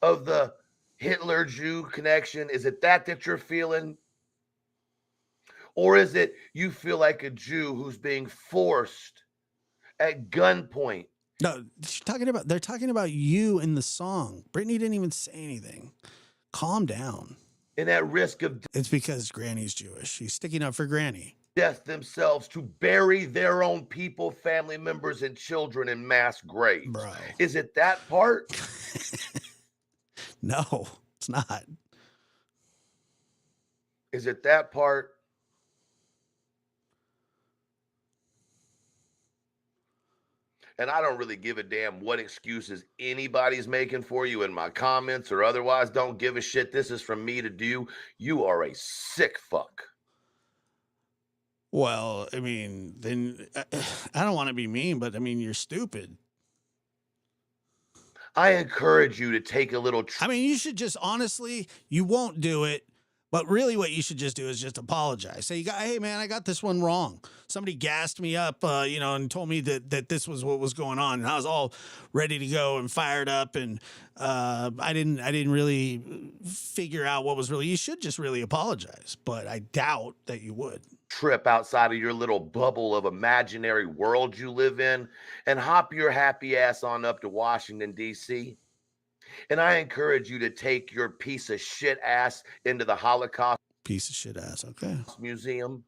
of the Hitler-Jew connection? Is it that you're feeling? Or is it you feel like a Jew who's being forced at gunpoint? No, they're talking about you in the song. Brittany didn't even say anything. Calm down. And at risk of It's because Granny's Jewish. She's sticking up for Granny. death themselves to bury their own people, family members, and children in mass graves. Bro. Is it that part? No, it's not. Is it that part? And I don't really give a damn what excuses anybody's making for you in my comments or otherwise. Don't give a shit. This is from me to do. You are a sick fuck. Well, I mean, then I don't want to be mean, but I mean, you're stupid. I encourage you to take a little. I mean, you should just honestly, you won't do it. But really what you should just do is just apologize. Say, hey, man, I got this one wrong. Somebody gassed me up, and told me that this was what was going on. And I was all ready to go and fired up. And I didn't really figure out what was really. You should just really apologize. But I doubt that you would. Trip outside of your little bubble of imaginary world you live in and hop your happy ass on up to Washington, D.C., and I encourage you to take your piece of shit ass into the Holocaust piece of shit ass. Okay. Museum.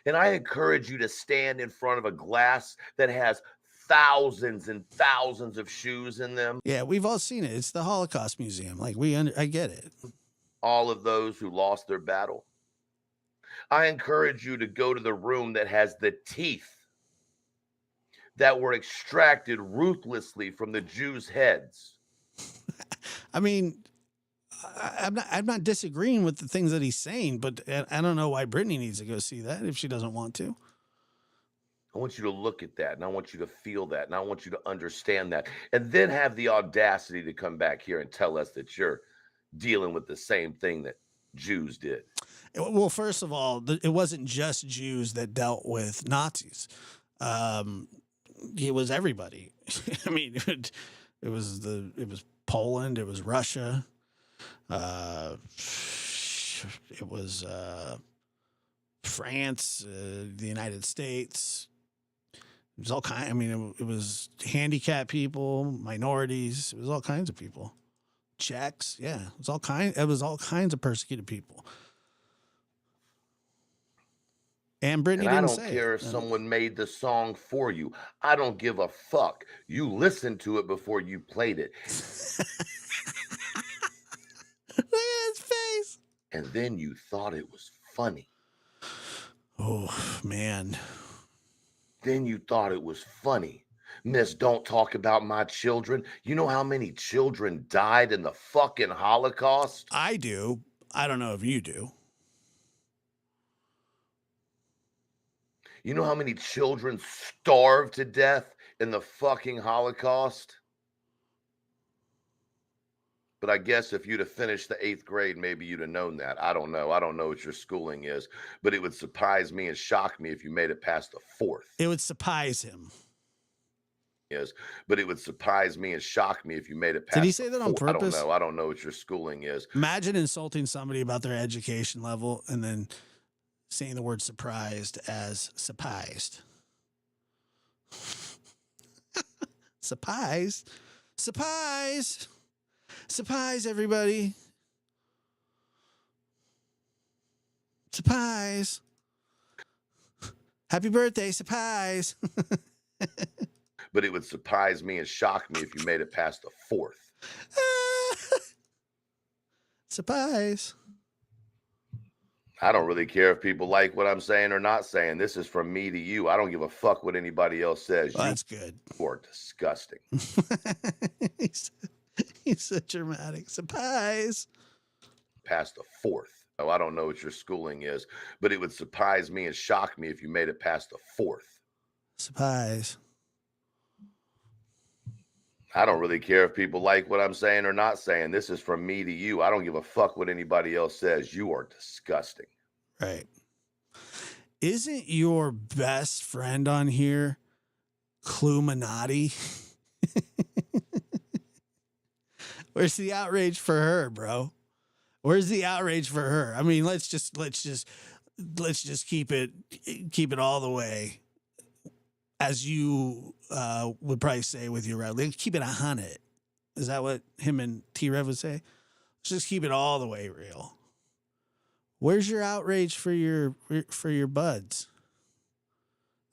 And I encourage you to stand in front of a glass that has thousands and thousands of shoes in them. Yeah, we've all seen it. It's the Holocaust Museum. Like I get it. All of those who lost their battle. I encourage you to go to the room that has the teeth that were extracted ruthlessly from the Jews' heads. I mean, I'm not disagreeing with the things that he's saying, but I don't know why Brittany needs to go see that if she doesn't want to. I want you to look at that, and I want you to feel that, and I want you to understand that, and then have the audacity to come back here and tell us that you're dealing with the same thing that Jews did. Well, first of all, it wasn't just Jews that dealt with Nazis. It was everybody. I mean, it was Poland, it was Russia, it was France, the United States. It was all kind. I mean, it was handicapped people, minorities. It was all kinds of people. Czechs, yeah, it was all kinds of persecuted people. And Brittany didn't say it. I don't care if someone made the song for you. I don't give a fuck. You listened to it before you played it. Look at his face. And then you thought it was funny. Oh, man. Then you thought it was funny. Miss, don't talk about my children. You know how many children died in the fucking Holocaust? I do. I don't know if you do. You know how many children starved to death in the fucking Holocaust? But I guess if you'd have finished the 8th grade, maybe you'd have known that. I don't know. I don't know what your schooling is, but it would surprise me and shock me if you made it past the 4th. It would surprise him. Is, but it would surprise me and shock me if you made it past. Did he say that on purpose? I don't know. I don't know what your schooling is. Imagine insulting somebody about their education level and then saying the word surprised as surprised. Surprise. Surprise. Surprise, everybody. Surprise. Happy birthday, surprise. But it would surprise me and shock me if you made it past the 4th. Surprise. I don't really care if people like what I'm saying or not saying. This is from me to you. I don't give a fuck what anybody else says. Well, that's good. You are disgusting. he's so dramatic. Surprise. Past the fourth. Oh, I don't know what your schooling is, but it would surprise me and shock me if you made it past the fourth. Surprise. I don't really care if people like what I'm saying or not saying. This is from me to you. I don't give a fuck what anybody else says. You are disgusting. Right. Isn't your best friend on here Cluminati? Where's the outrage for her, bro? Where's the outrage for her? I mean, let's just keep it all the way, as you would probably say with your right. Let's keep it 100. Is that what him and T-Rev would say? Let's just keep it all the way real. Where's your outrage for your buds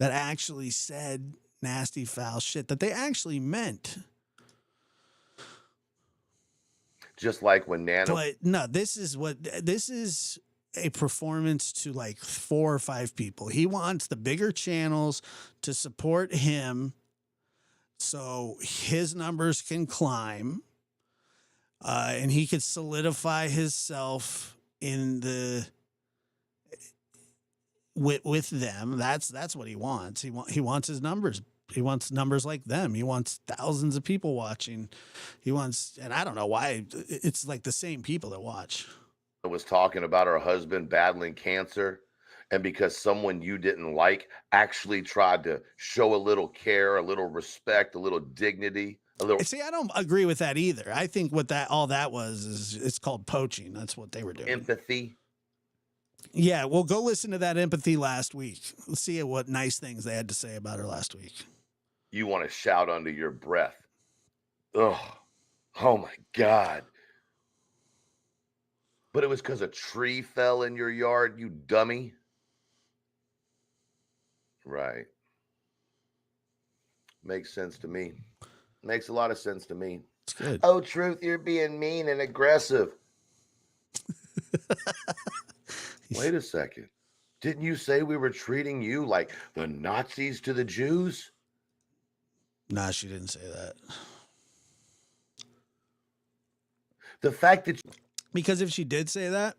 that actually said nasty, foul shit that they actually meant? Just like when Nano. But no, this is a performance to like 4 or 5 people. He wants the bigger channels to support him so his numbers can climb, and he could solidify himself in the with them. That's what he wants. He wants his numbers. He wants numbers like them. He wants thousands of people watching. He wants, and I don't know why it's like the same people that watch. Was talking about her husband battling cancer, and because someone you didn't like actually tried to show a little care, a little respect, a little dignity, a little. See, I don't agree with that either. I think what all that was is it's called poaching. That's what they were doing. Empathy. Yeah, well, go listen to that empathy last week. Let's see what nice things they had to say about her last week. You want to shout under your breath. Ugh. Oh my God. But it was because a tree fell in your yard, you dummy. Right. Makes sense to me. Makes a lot of sense to me. It's good. Oh, Truth, you're being mean and aggressive. Wait a second. Didn't you say we were treating you like the Nazis to the Jews? Nah, she didn't say that. The fact that Because if she did say that,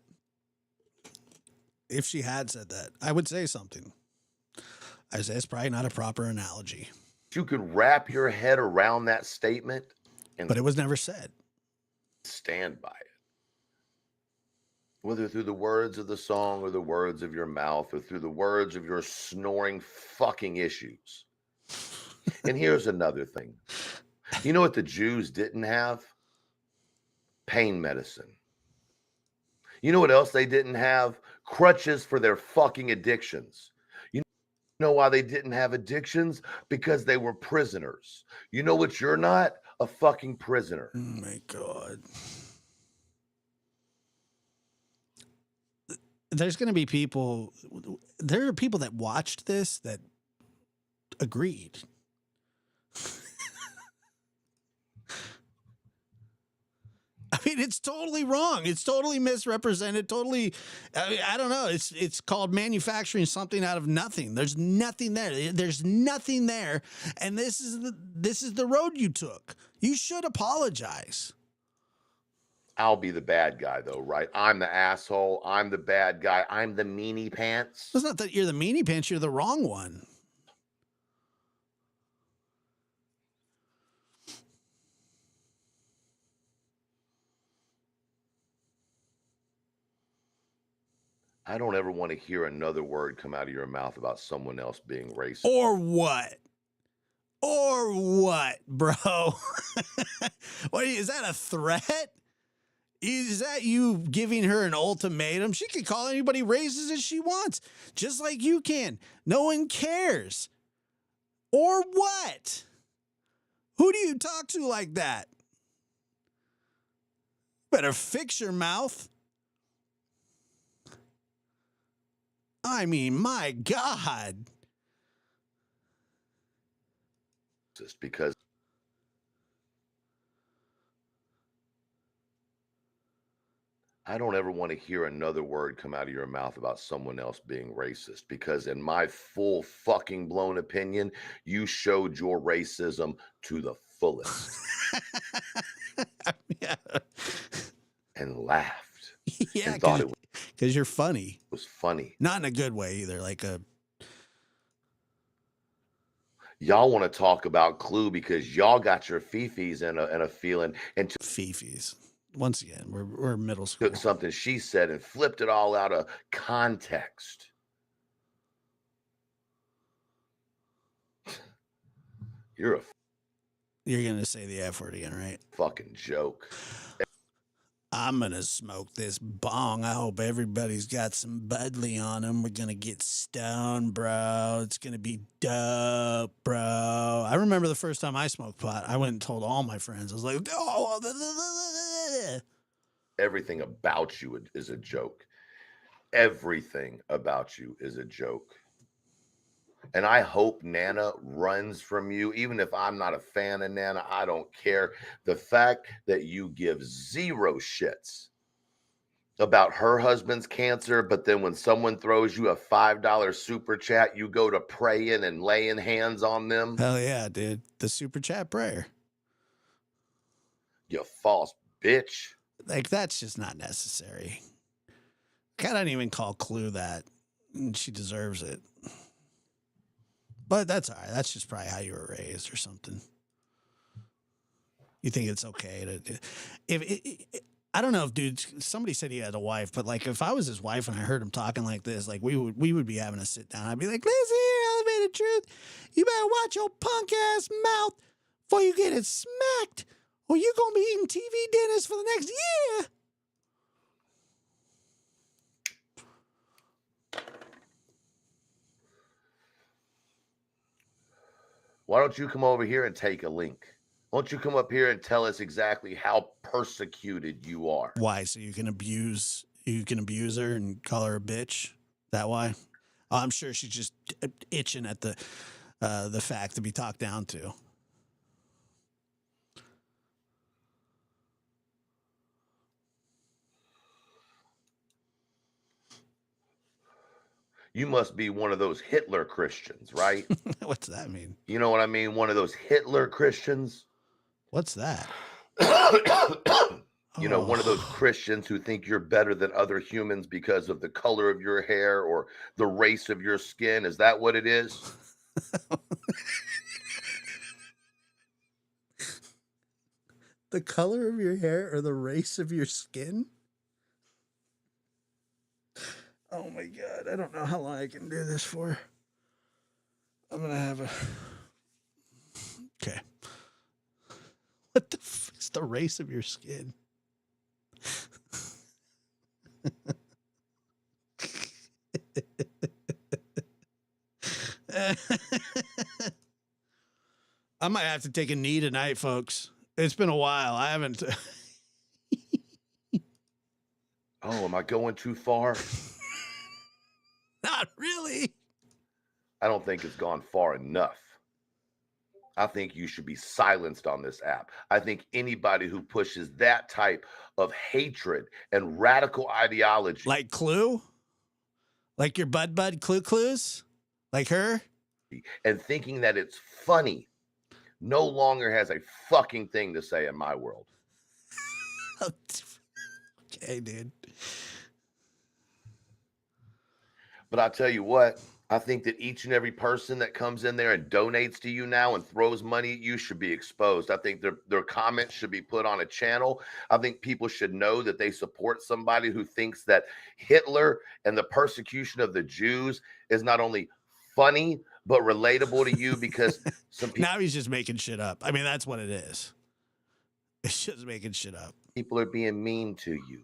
if she had said that, I would say something. I say it's probably not a proper analogy. you could wrap your head around that statement and But it was never said. stand by it. Whether through the words of the song or the words of your mouth or through the words of your snoring fucking issues. And here's another thing. You know what the Jews didn't have? Pain medicine. You know what else they didn't have? Crutches for their fucking addictions. You know why they didn't have addictions? Because they were prisoners. You know what you're not? A fucking prisoner. Oh my God. There's going to be people, there are people that watched this that agreed. I mean, it's totally wrong. It's totally misrepresented. Totally, I mean, I don't know. It's called manufacturing something out of nothing. There's nothing there. There's nothing there. And this is the road you took. You should apologize. I'll be the bad guy, though, right? I'm the asshole. I'm the bad guy. I'm the meanie pants. It's not that you're the meanie pants. You're the wrong one. I don't ever want to hear another word come out of your mouth about someone else being racist. Or what? Or what, bro? What is that, a threat? Is that you giving her an ultimatum? She can call anybody racist as she wants, just like you can. No one cares. Or what? Who do you talk to like that? Better fix your mouth. I mean, my God. Just because I don't ever want to hear another word come out of your mouth about someone else being racist, because in my full fucking blown opinion, you showed your racism to the fullest Yeah. and laughed Yeah, and thought it because you're funny. was funny. Not in a good way either. Like a Y'all want to talk about Clue because y'all got your fifis and a feeling and fifis. Once again, we're middle school. took something she said and flipped it all out of context. You're You're gonna say the F word again, right? fucking joke. I'm gonna smoke this bong. I hope everybody's got some Budley on them. We're gonna get stoned, bro. It's gonna be dope, bro. I remember the first time I smoked pot. I went and told all my friends. I was like, oh. Everything about you is a joke. Everything about you is a joke. And I hope Nana runs from you. Even if I'm not a fan of Nana, I don't care. The fact that you give zero shits about her husband's cancer, but then when someone throws you a $5 super chat, you go to praying and laying hands on them. Hell yeah, dude. The super chat prayer. You false bitch. Like, that's just not necessary. I don't even call Clue that. And she deserves it. But that's all right. That's just probably how you were raised or something. You think it's okay to... I don't know if, dude, somebody said he had a wife, but like if I was his wife and I heard him talking like this, like we would be having a sit down. I'd be like, listen here, Elevated Truth, you better watch your punk ass mouth before you get it smacked, or you're gonna be eating TV dinners for the next year. Why don't you come over here and take a link? Why don't you come up here and tell us exactly how persecuted you are? Why? So you can abuse her and call her a bitch? That why? Oh, I'm sure she's just itching at the fact to be talked down to. You must be one of those Hitler Christians, right? What's that mean? You know what I mean? One of those Hitler Christians. What's that? You know, one of those Christians who think you're better than other humans because of the color of your hair or the race of your skin. Is that what it is? The color of your hair or the race of your skin? Oh my God. I don't know how long I can do this for. I'm going to have a... Okay. What the fuck is the race of your skin? I might have to take a knee tonight, folks. It's been a while. I haven't. Oh, am I going too far? Not really. I don't think it's gone far enough. I think you should be silenced on this app. I think anybody who pushes that type of hatred and radical ideology, like Clue, like your bud Clues, like her, and thinking that it's funny, no longer has a fucking thing to say in my world. Okay, dude. But I'll tell you what, I think that each and every person that comes in there and donates to you now and throws money at you should be exposed. I think their comments should be put on a channel. I think people should know that they support somebody who thinks that Hitler and the persecution of the Jews is not only funny, but relatable to you, because some people... Now he's just making shit up. I mean, that's what it is. It's just making shit up. People are being mean to you.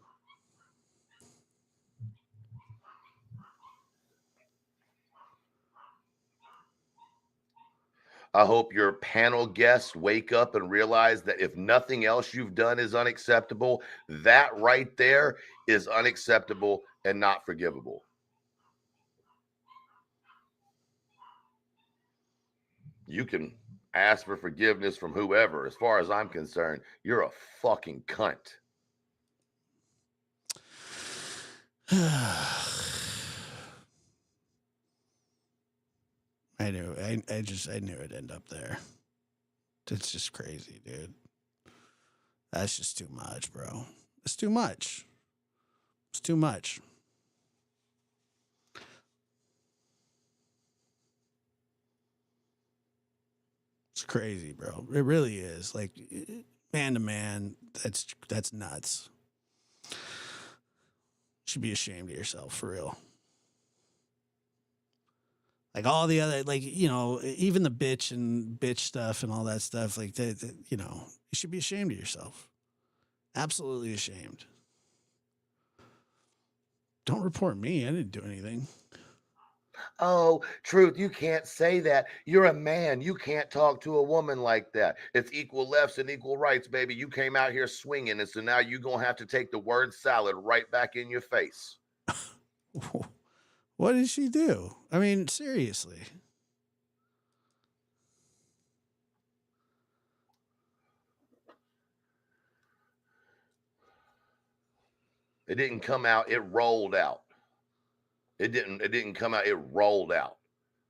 I hope your panel guests wake up and realize that if nothing else you've done is unacceptable, that right there is unacceptable and not forgivable. You can ask for forgiveness from whoever. As far as I'm concerned, you're a fucking cunt. I knew. I knew it'd end up there. It's just crazy, dude. That's just too much, bro. It's too much. It's too much. It's crazy, bro. It really is. Like, man to man, that's nuts. You should be ashamed of yourself, for real. Like all the other, like, you know, even the bitch stuff and all that stuff, like, you know, you should be ashamed of yourself. Absolutely ashamed. Don't report me. I didn't do anything. Oh, Truth, you can't say that. You're a man. You can't talk to a woman like that. It's equal lefts and equal rights, baby. You came out here swinging, and so now you're going to have to take the word salad right back in your face. What did she do? I mean, seriously. It didn't come out. It rolled out. It didn't come out. It rolled out.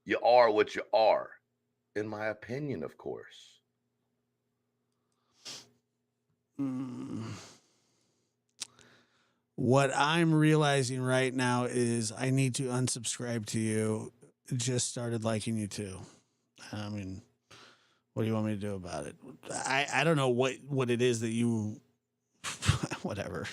You are what you are, in my opinion, of course. What I'm realizing right now is I need to unsubscribe to you. Just started liking you too. I mean, what do you want me to do about it? I don't know what it is that you whatever.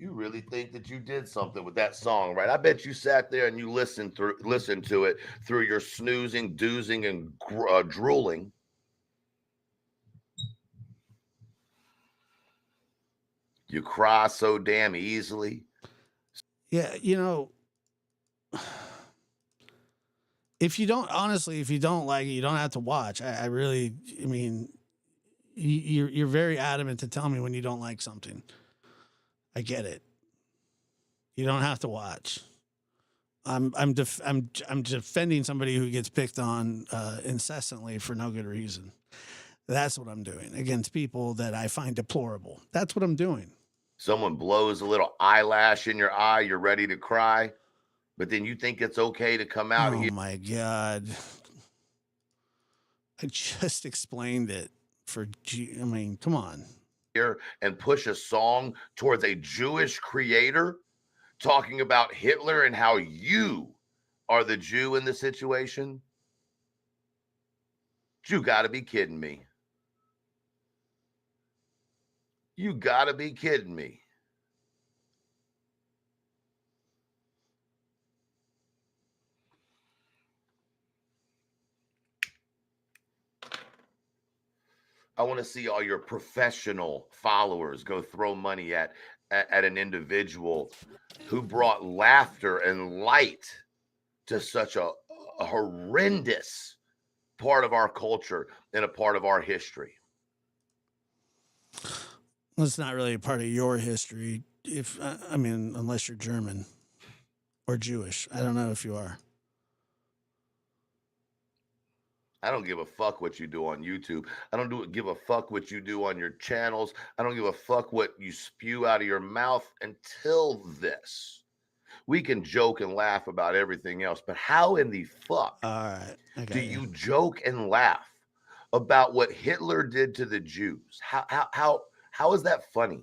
You really think that you did something with that song, right? I bet you sat there and you listened to it through your snoozing, doozing, and drooling. You cry so damn easily. Yeah, you know, if you don't like it, you don't have to watch. I mean, you're very adamant to tell me when you don't like something. I get it. You don't have to watch. I'm defending somebody who gets picked on incessantly for no good reason. That's what I'm doing against people that I find deplorable. That's what I'm doing. Someone blows a little eyelash in your eye, you're ready to cry, but then you think it's okay to come out here. Oh my God. I just explained it I mean, come on. Here and push a song towards a Jewish creator talking about Hitler and how you are the Jew in the situation. You got to be kidding me. You got to be kidding me. I want to see all your professional followers go throw money at an individual who brought laughter and light to such a horrendous part of our culture and a part of our history. Well, it's not really a part of your history. I mean, unless you're German or Jewish. I don't know if you are. I don't give a fuck what you do on YouTube. I don't give a fuck what you do on your channels. I don't give a fuck what you spew out of your mouth until this. We can joke and laugh about everything else, but how in the fuck do you joke and laugh about what Hitler did to the Jews? How is that funny?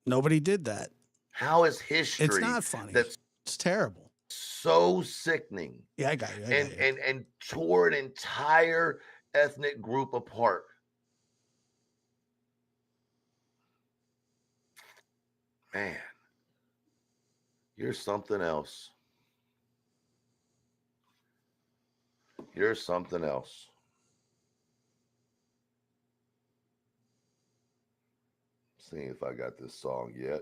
Nobody did that. How is history? It's not funny. It's terrible. So sickening. Yeah, I got you. And tore an entire ethnic group apart. Man, you're something else. You're something else. Seeing if I got this song yet.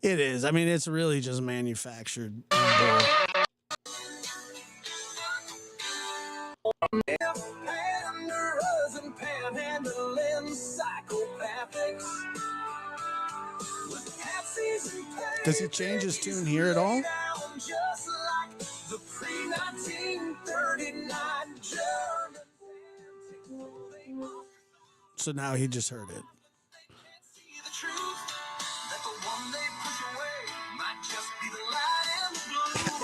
It is. I mean, it's really just manufactured. Does he change his tune here at all? So now he just heard it.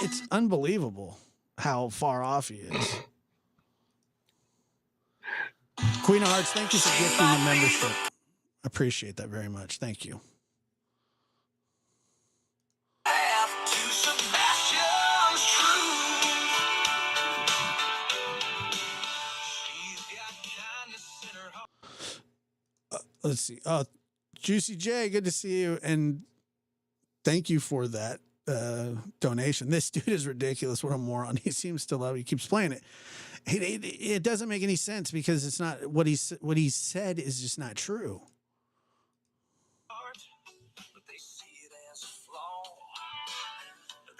It's unbelievable how far off he is. Queen of Hearts, thank you for gifting the membership. Appreciate that very much. Thank you. Let's see. Juicy J, good to see you. And thank you for that donation. This dude is ridiculous. What a moron. He seems to love it. He keeps playing it. It doesn't make any sense because it's not what he said is just not true. But they see it as a flaw.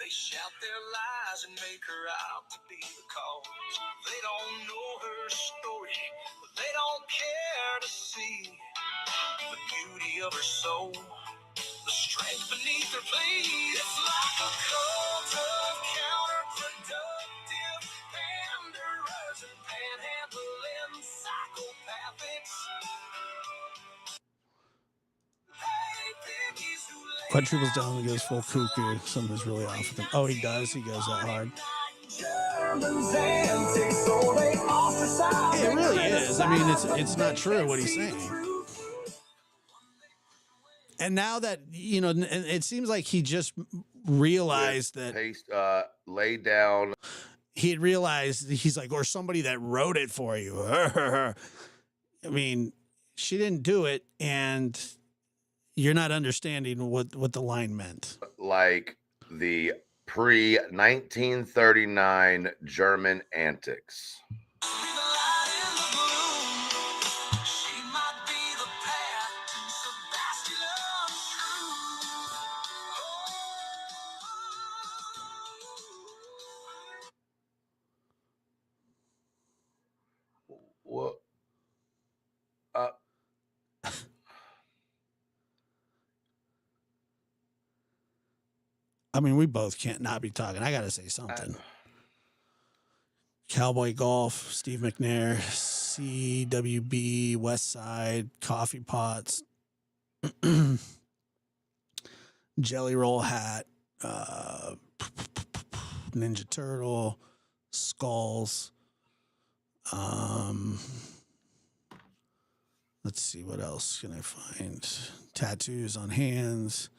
They shout their lies and make her out to be the cause. They don't know her story, but they don't care to see the beauty of her soul, the strength beneath her plea. It's like a cult of counterproductive panderers and panhandling psychopathics. Quadruples down and goes full cuckoo. Something's really off with him. Oh, he does. He goes that hard. Yeah, it really is. I mean, it's not true what he's saying. And now that, you know, it seems like he just realized that lay down. He had realized, he's like, or somebody that wrote it for you. I mean, she didn't do it, and you're not understanding what the line meant. Like the pre-1939 German antics. What? I mean, we both can't not be talking. I got to say something. Cowboy Golf, Steve McNair, CWB, West Side, Coffee Pots, Jelly Roll Hat, Ninja Turtle, Skulls. Let's see, what else can I find? Tattoos on hands.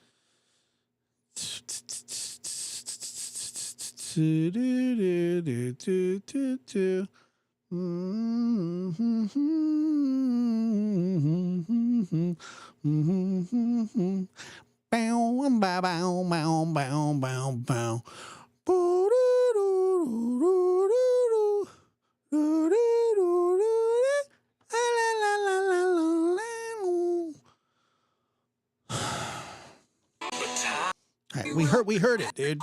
We heard it, dude.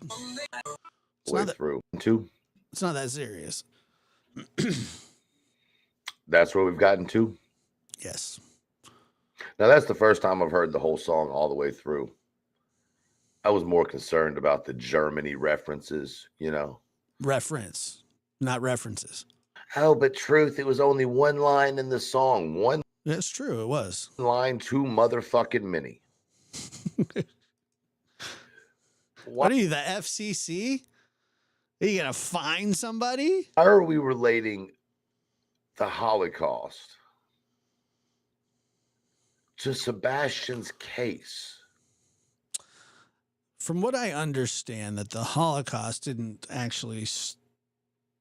It's not it's not that serious. That's where we've gotten to? Yes. Now, that's the first time I've heard the whole song all the way through. I was more concerned about the Germany references, you know. Reference, not references. Oh, but truth, it was only one line in the song. One. That's true, it was. Line too motherfucking many. What are you, the FCC? Are you going to fine somebody? How are we relating the Holocaust to Sebastian's case? From what I understand, that the Holocaust didn't actually,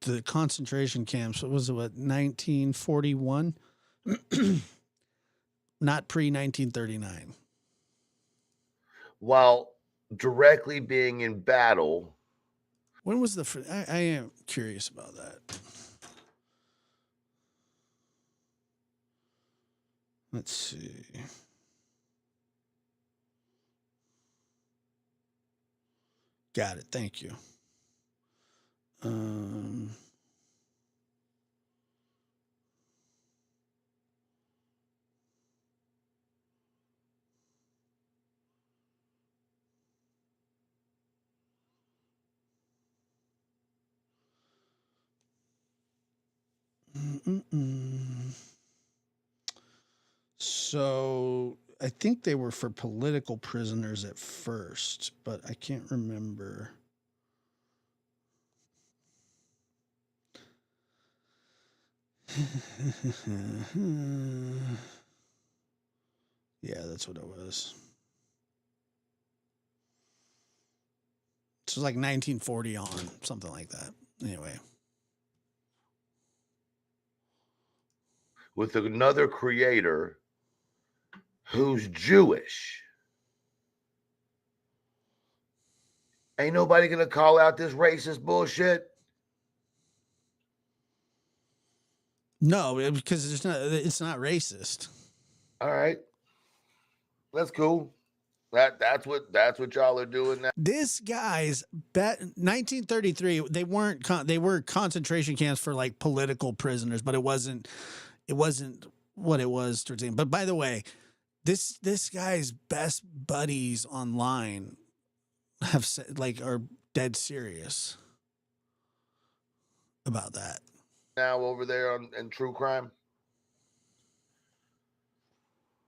the concentration camps, what was it, 1941? Not pre-1939. While directly being in battle. When was the, I am curious about that. Let's see. Got it. Thank you. So I think they were for political prisoners at first, but I can't remember. Yeah, that's what it was. It was like 1940 on, something like that. Anyway. With another creator who's Jewish. Ain't nobody gonna call out this racist bullshit. No, because it's not racist. All right. That's cool. That's what y'all are doing now. This guy's 1933. They were concentration camps for like political prisoners, but it wasn't what it was towards the end. But by the way, this guy's best buddies online have said, like, are dead serious about that. Now over there in true crime.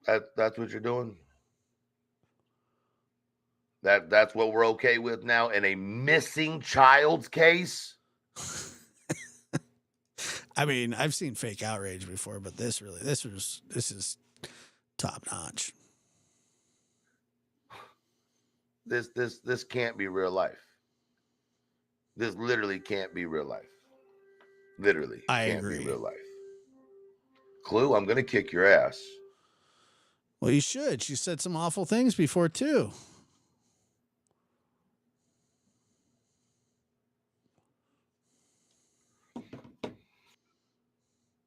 That's what you're doing. That's what we're okay with now in a missing child's case. I mean, I've seen fake outrage before, but this is top notch. This can't be real life. This literally can't be real life. Literally, I can't agree. be real life. Clue, I'm gonna kick your ass. Well, you should. She said some awful things before too.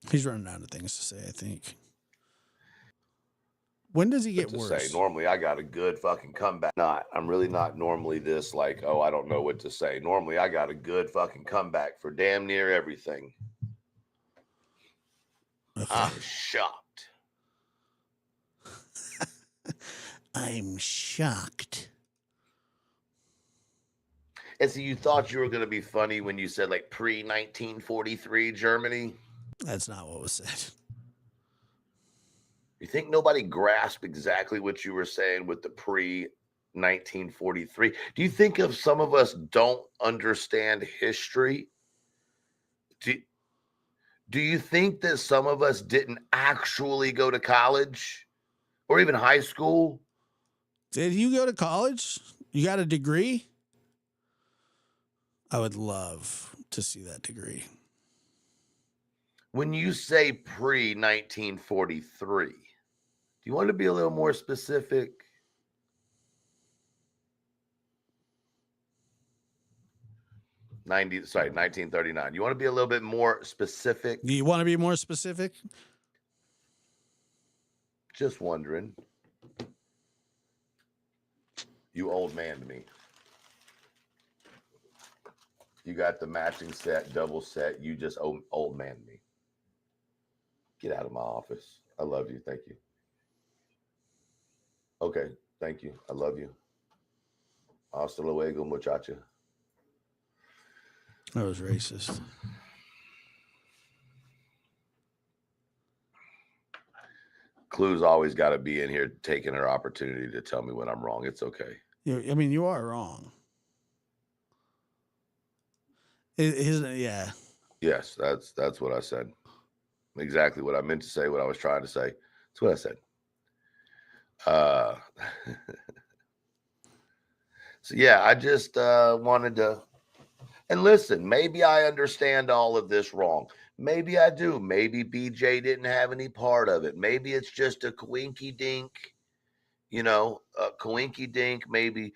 He's running out of things to say, I think. When does he get worse? Normally, I got a good fucking comeback. I'm really not normally this like, oh, I don't know what to say. Normally, I got a good fucking comeback for damn near everything. Okay. I'm shocked. I'm shocked. And so you thought you were going to be funny when you said like pre-1943 Germany? That's not what was said. You think nobody grasped exactly what you were saying with the pre-1943? Do you think if some of us don't understand history? Do you think that some of us didn't actually go to college or even high school? Did you go to college? You got a degree? I would love to see that degree. When you say pre-1943, do you want to be a little more specific? Sorry, 1939. You want to be a little bit more specific? You want to be more specific? Just wondering. You old man to me. You got the matching set, double set. You just old man to me. Get out of my office. I love you. Thank you. Okay. Thank you. I love you. Hasta luego, muchacha. That was racist. Clue's always got to be in here taking her opportunity to tell me when I'm wrong. It's okay. I mean, you are wrong. Yeah. Yes, that's what I said. Exactly what I meant to say, what I was trying to say. That's what I said. So yeah, I just wanted to, and listen, maybe I understand all of this wrong. Maybe I do. Maybe BJ didn't have any part of it. Maybe it's just a coinky dink, a coinky dink. Maybe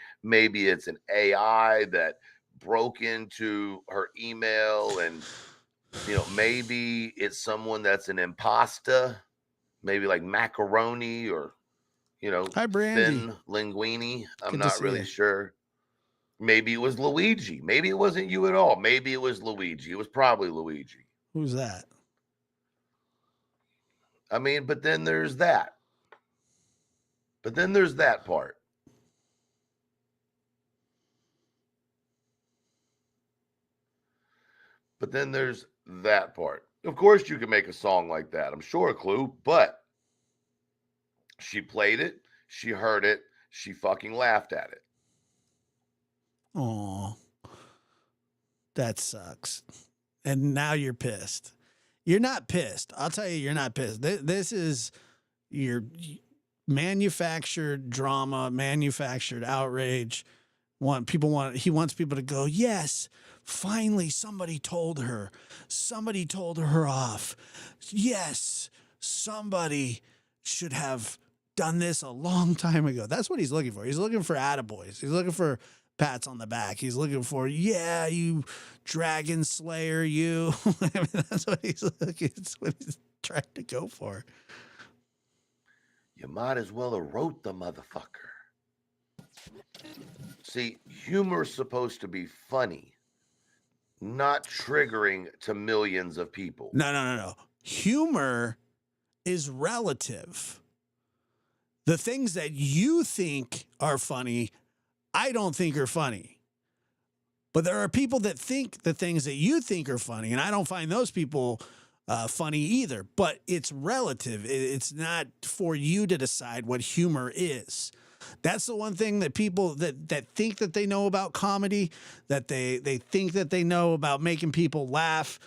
it's an AI that broke into her email, and maybe it's someone that's an imposter, maybe like macaroni or Hi, Brandy. thin linguine. I'm not really sure. Maybe it was Luigi. Maybe it wasn't you at all. Maybe it was Luigi. It was probably Luigi. Who's that? I mean, but then there's that. But then there's that part. But then there's that part. Of course you can make a song like that. I'm sure, Clue, but she played it, she heard it, she fucking laughed at it. Oh, that sucks. And now you're pissed. You're not pissed. I'll tell you, you're not pissed. This is your manufactured drama, manufactured outrage. He wants people to go, yes, finally somebody told her. Somebody told her off. Yes, somebody should have done this a long time ago. That's what he's looking for. He's looking for attaboys. He's looking for pats on the back. He's looking for, yeah, you dragon slayer, you. I mean, that's what he's looking. It's what he's trying to go for. You might as well have wrote the motherfucker. See, humor is supposed to be funny, not triggering to millions of people. No. Humor is relative. The things that you think are funny, I don't think are funny. But there are people that think the things that you think are funny, and I don't find those people funny either. But it's relative. It's not for you to decide what humor is. That's the one thing that people that think that they know about comedy, that they think that they know about making people laugh.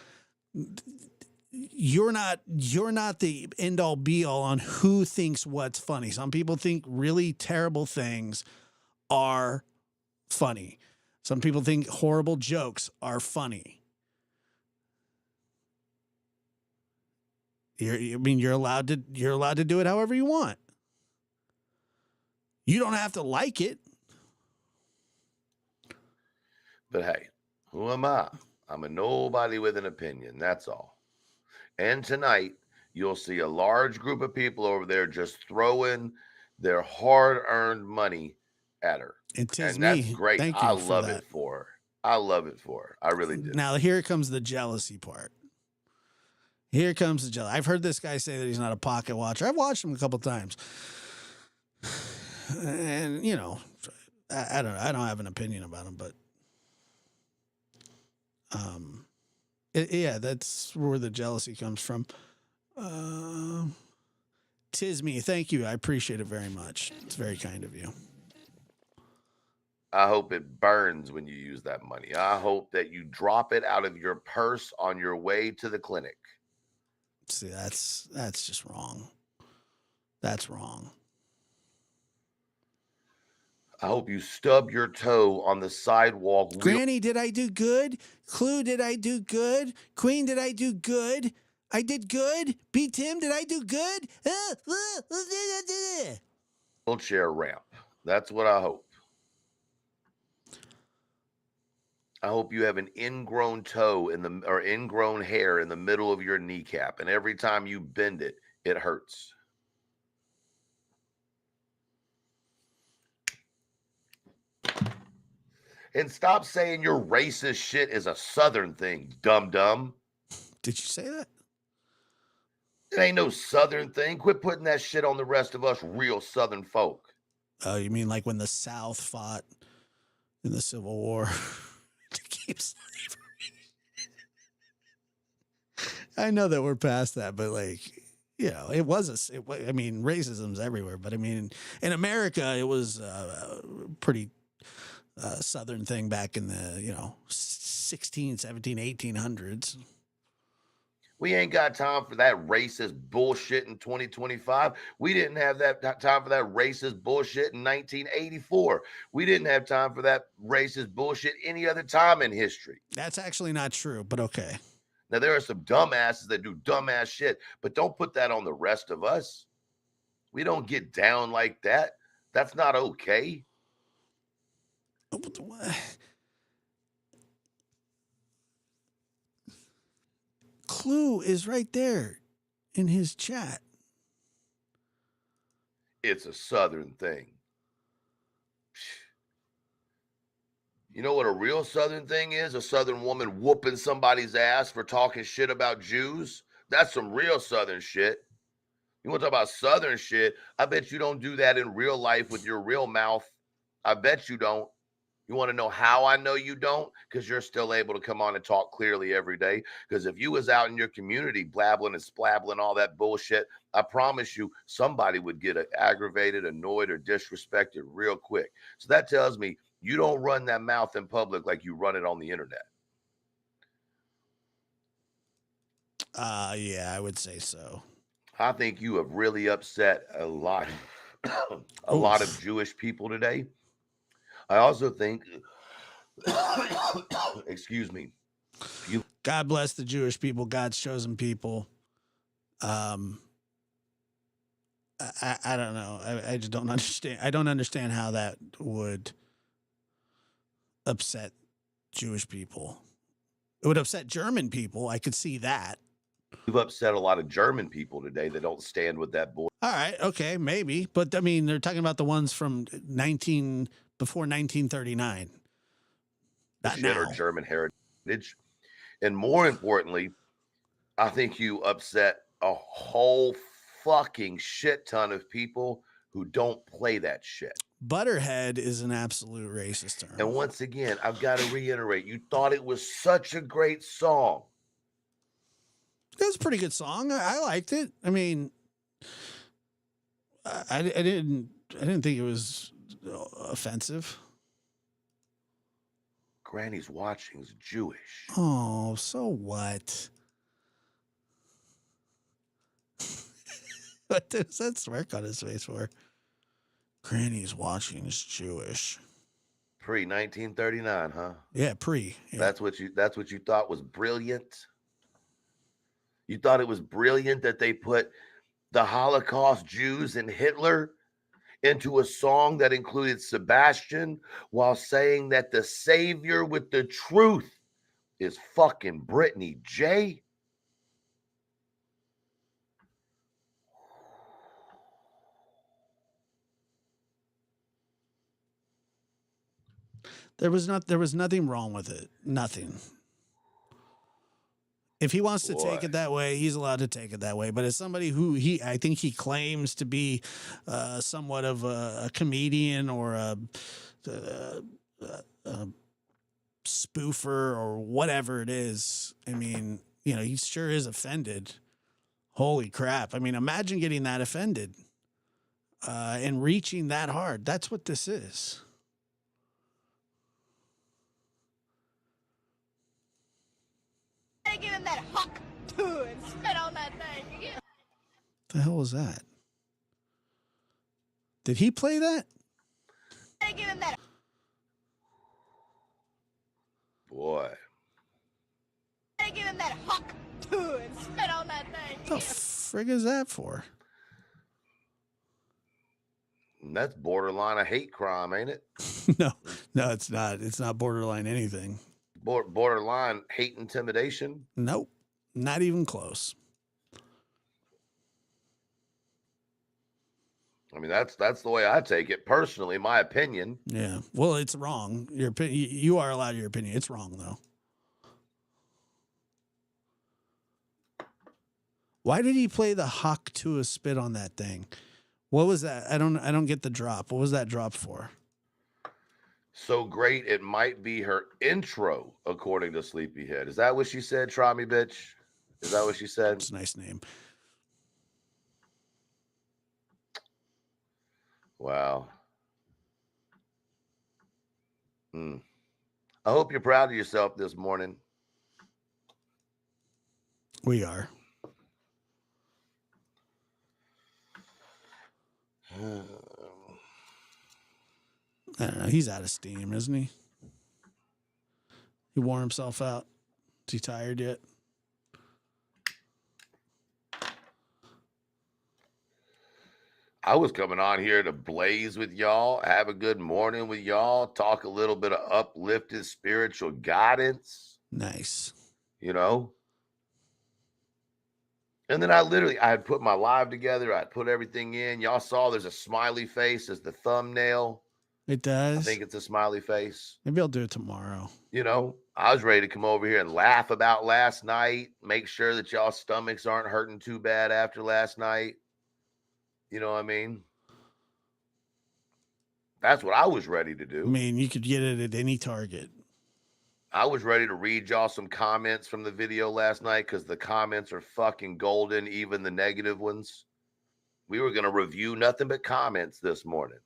You're not the end all be all on who thinks what's funny. Some people think really terrible things are funny. Some people think horrible jokes are funny. You're allowed to do it however you want. You don't have to like it. But hey, who am I? I'm a nobody with an opinion. That's all. And tonight, you'll see a large group of people over there just throwing their hard-earned money at her. And that's me. great. Thank you I for love that. it for her. I love it for her. I really do. Now, here comes the jealousy part. Here comes the jealousy. I've heard this guy say that he's not a pocket watcher. I've watched him a couple times. And, you know, I don't have an opinion about him, but yeah, that's where the jealousy comes from. Tis me. Thank you. I appreciate it very much. It's very kind of you. I hope it burns when you use that money. I hope that you drop it out of your purse on your way to the clinic. See, that's just wrong. That's wrong. I hope you stub your toe on the sidewalk. Granny, did I do good? Clue, did I do good? Queen, did I do good? I did good. B. Tim, did I do good? Wheelchair ramp. That's what I hope. I hope you have an ingrown toe or ingrown hair in the middle of your kneecap, and every time you bend it, it hurts. And stop saying your racist shit is a Southern thing, dum-dum. Did you say that? It ain't no Southern thing. Quit putting that shit on the rest of us real Southern folk. Oh, you mean like when the South fought in the Civil War to keep slavery? I know that we're past that, but like, you know, I mean, racism's everywhere, but I mean, in America, it was a pretty Southern thing back in the, 16, 17, 1800s. We ain't got time for that racist bullshit in 2025. We didn't have that time for that racist bullshit in 1984. We didn't have time for that racist bullshit any other time in history. That's actually not true, but okay. Now, there are some dumbasses that do dumbass shit, but don't put that on the rest of us. We don't get down like that. That's not okay. Clue is right there in his chat. It's a Southern thing. You know what a real Southern thing is? A Southern woman whooping somebody's ass for talking shit about Jews. That's some real Southern shit. You want to talk about Southern shit? I bet you don't do that in real life with your real mouth. I bet you don't. You want to know how I know you don't? Because you're still able to come on and talk clearly every day. Because if you was out in your community blabbling and splabbling all that bullshit, I promise you somebody would get aggravated, annoyed, or disrespected real quick. So that tells me you don't run that mouth in public like you run it on the internet. Yeah, I would say so. I think you have really upset a lot, a lot of Jewish people today. I also think, excuse me, God bless the Jewish people, God's chosen people. I don't know. I just don't understand. I don't understand how that would upset Jewish people. It would upset German people. I could see that. You've upset a lot of German people today that don't stand with that boy. All right, okay, maybe, but I mean, they're talking about the ones from before 1939. Not now. Or German heritage, and more importantly, I think you upset a whole fucking shit ton of people who don't play that shit. Butterhead is an absolute racist term. And once again, I've got to reiterate, you thought it was such a great song. It was a pretty good song. I liked it. I mean, I didn't think it was offensive. Granny's watching's Jewish. Oh, so what? What does that smirk on his face for? Granny's watching is Jewish. Pre 1939, huh? Yeah, pre. Yeah. That's what you thought was brilliant. You thought it was brilliant that they put the Holocaust, Jews, and Hitler into a song that included Sebastian while saying that the savior with the truth is fucking Brittany J. There was nothing wrong with it. Nothing. If he wants to take it that way, he's allowed to take it that way. But as somebody who I think he claims to be somewhat of a comedian or a spoofer or whatever it is, I mean, you know, he sure is offended. Holy crap. I mean, imagine getting that offended and reaching that hard. That's what this is. Give him that huck too and spit on that thing. Yeah. The hell was that? Did he play that? Give him that. Boy. Give him that huck too and spit on that thing. What the frig is that for? And that's borderline a hate crime, ain't it? No, it's not. It's not borderline anything. Borderline hate intimidation? Nope, not even close. I mean, that's the way I take it personally, my opinion. Yeah, well, it's wrong. Your opinion, you are allowed your opinion. It's wrong though. Why did he play the huck to a spit on that thing? What was that? I don't get the drop. What was that drop for? So great, it might be her intro, according to Sleepyhead. Is that what she said, Try Me Bitch? Is that what she said? It's a nice name. Wow. I hope you're proud of yourself this morning. We are. I don't know. He's out of steam, isn't he? He wore himself out. Is he tired yet? I was coming on here to blaze with y'all, have a good morning with y'all, talk a little bit of uplifted spiritual guidance. Nice. You know? And then I had put my live together. I put everything in. Y'all saw there's a smiley face as the thumbnail. It does. I think it's a smiley face. Maybe I'll do it tomorrow. You know, I was ready to come over here and laugh about last night, make sure that y'all's stomachs aren't hurting too bad after last night. You know what I mean? That's what I was ready to I do. mean, you could get it at any Target. I was ready to read y'all some comments from the video last night because the comments are fucking golden, even the negative ones. We were going to review nothing but comments this morning.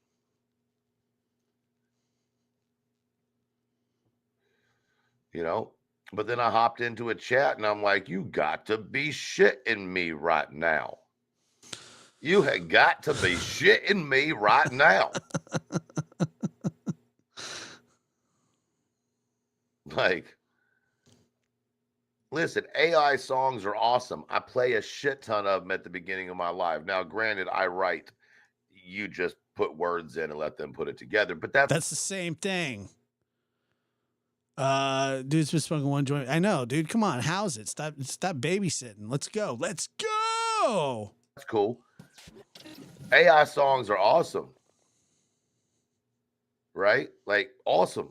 You know, but then I hopped into a chat and I'm like, you got to be shitting me right now. You had got to be shitting me right now. Like, listen, AI songs are awesome. I play a shit ton of them at the beginning of my life. Now, granted, I write. You just put words in and let them put it together. But That's the same thing. Dude's been smoking one joint. I know, dude. Come on, house it. Stop babysitting. Let's go. Let's go. That's cool. AI songs are awesome. Right? Like, awesome.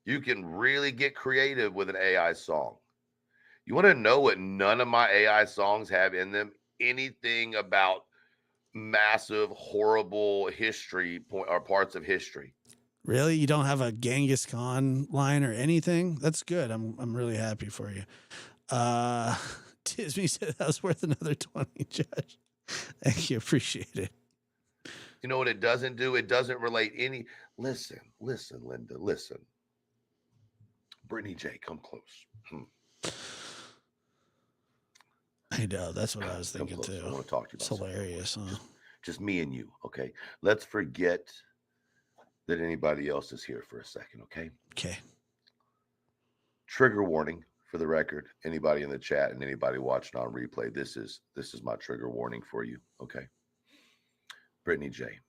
You can really get creative with an AI song. You want to know what none of my AI songs have in them? Anything about massive, horrible history or parts of history. Really? You don't have a Genghis Khan line or anything? That's good. I'm really happy for you. Tisme said that was worth another 20, Judge. Thank you. Appreciate it. You know what it doesn't do? It doesn't relate any. Listen, Linda, listen. Brittany J, come close. I know. That's what I was thinking too. I want to talk to you about it's hilarious, huh? Just me and you, okay? Let's forget that anybody else is here for a second, okay? Okay. Trigger warning for the record. Anybody in the chat and anybody watching on replay, this is my trigger warning for you, okay? Brittany J.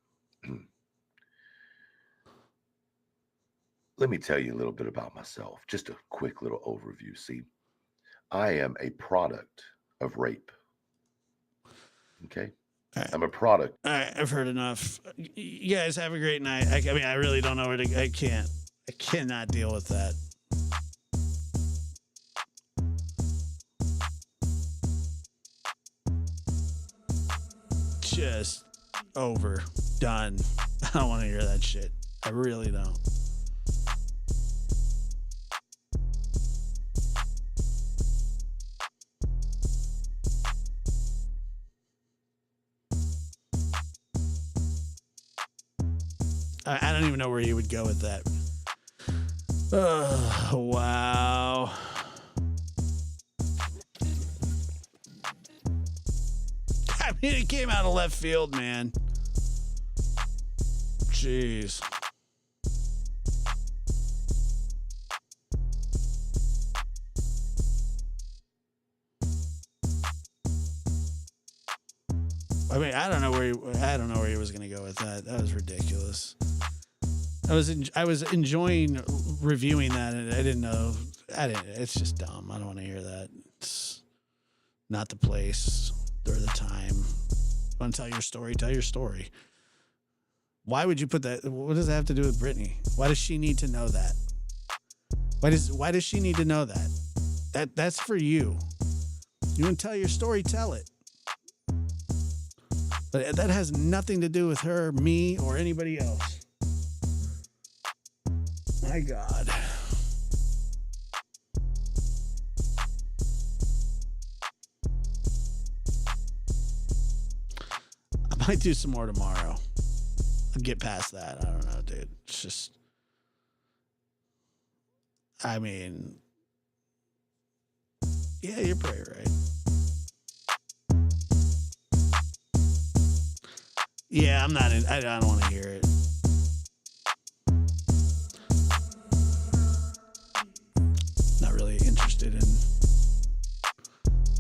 Let me tell you a little bit about myself. Just a quick little overview. See, I am a product of rape. Okay? Right. I'm a product. All right, I've heard enough. You guys have a great night. I mean, I really don't know where to. I cannot deal with that. Just over, done. I don't want to hear that shit. I really don't. I don't even know where you would go with that. Oh, wow. I mean, it came out of left field, man. Jeez. I mean, I don't know where he was going to go with that. That was ridiculous. I was enjoying reviewing that, and I didn't know. It's just dumb. I don't want to hear that. It's not the place or the time. You want to tell your story? Tell your story. Why would you put that? What does that have to do with Brittany? Why does she need to know that? Why does she need to know that? That's for you. You want to tell your story? Tell it. But that has nothing to do with her, me, or anybody else. My God. I might do some more tomorrow. I'll get past that. I don't know, dude. It's just, I mean, yeah, you're probably right. Yeah, I'm not in. I don't want to hear it. Not really interested in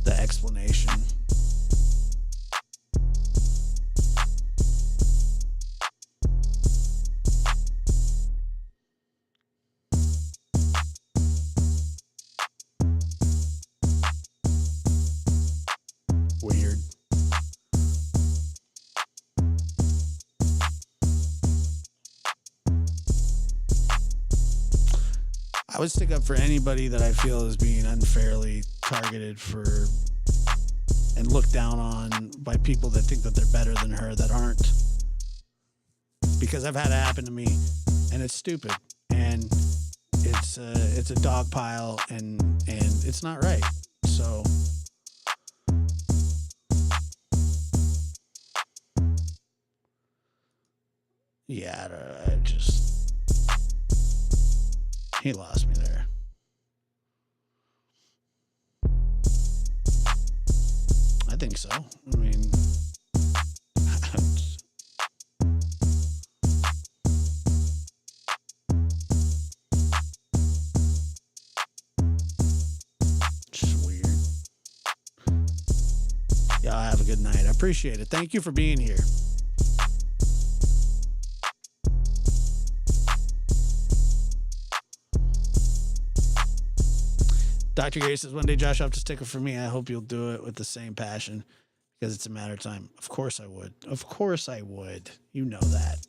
the explanation. Weird. I would stick up for anybody that I feel is being unfairly targeted for and looked down on by people that think that they're better than her that aren't. because I've had it happen to me, and it's stupid, and it's a dog pile, and it's not right. So yeah, I just he lost me there. I think so. I mean, just weird. Y'all have a good night. I appreciate it. Thank you for being here. Dr. Gary says, one day, Josh, I'll have to stick it for me. I hope you'll do it with the same passion because it's a matter of time. Of course I would. Of course I would. You know that.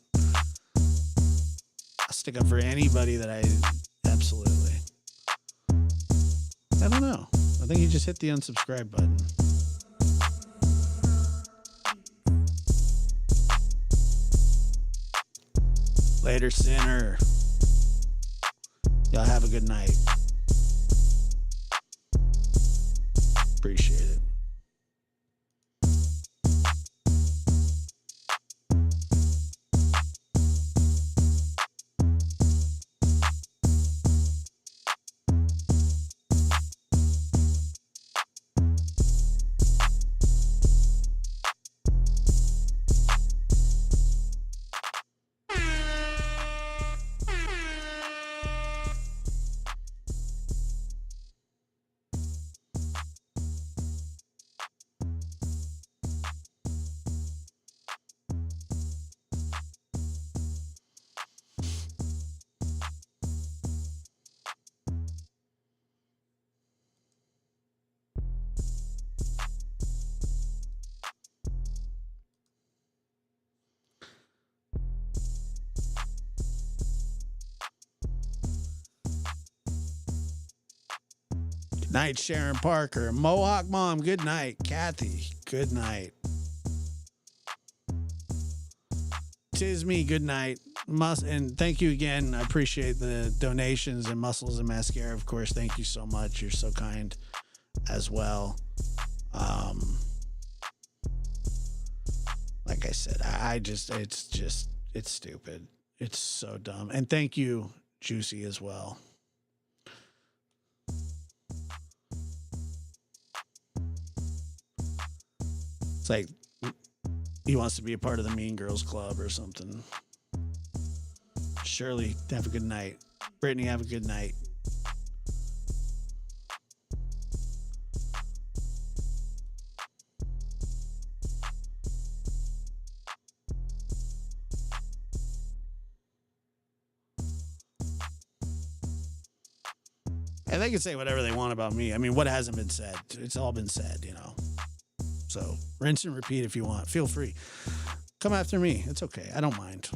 I'll stick up for anybody that I absolutely. I don't know. I think you just hit the unsubscribe button. Later, sinner. Y'all have a good night. Appreciate it. Night, Sharon Parker. Mohawk Mom, good night. Kathy, good night. Tis me, good night. And thank you again. I appreciate the donations and Muscles and Mascara, of course. Thank you so much. You're so kind as well. Like I said, it's stupid. It's so dumb. And thank you, Juicy, as well. It's like he wants to be a part of the Mean Girls Club or something. Shirley, have a good night. Brittany, have a good night. And they can say whatever they want about me. I mean, what hasn't been said? It's all been said, you know. So rinse and repeat if you want. Feel free. Come after me. It's okay. I don't mind.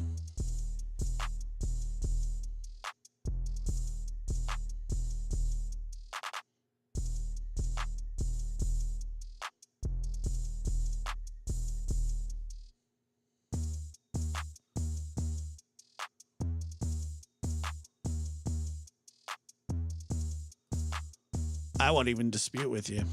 I won't even dispute with you.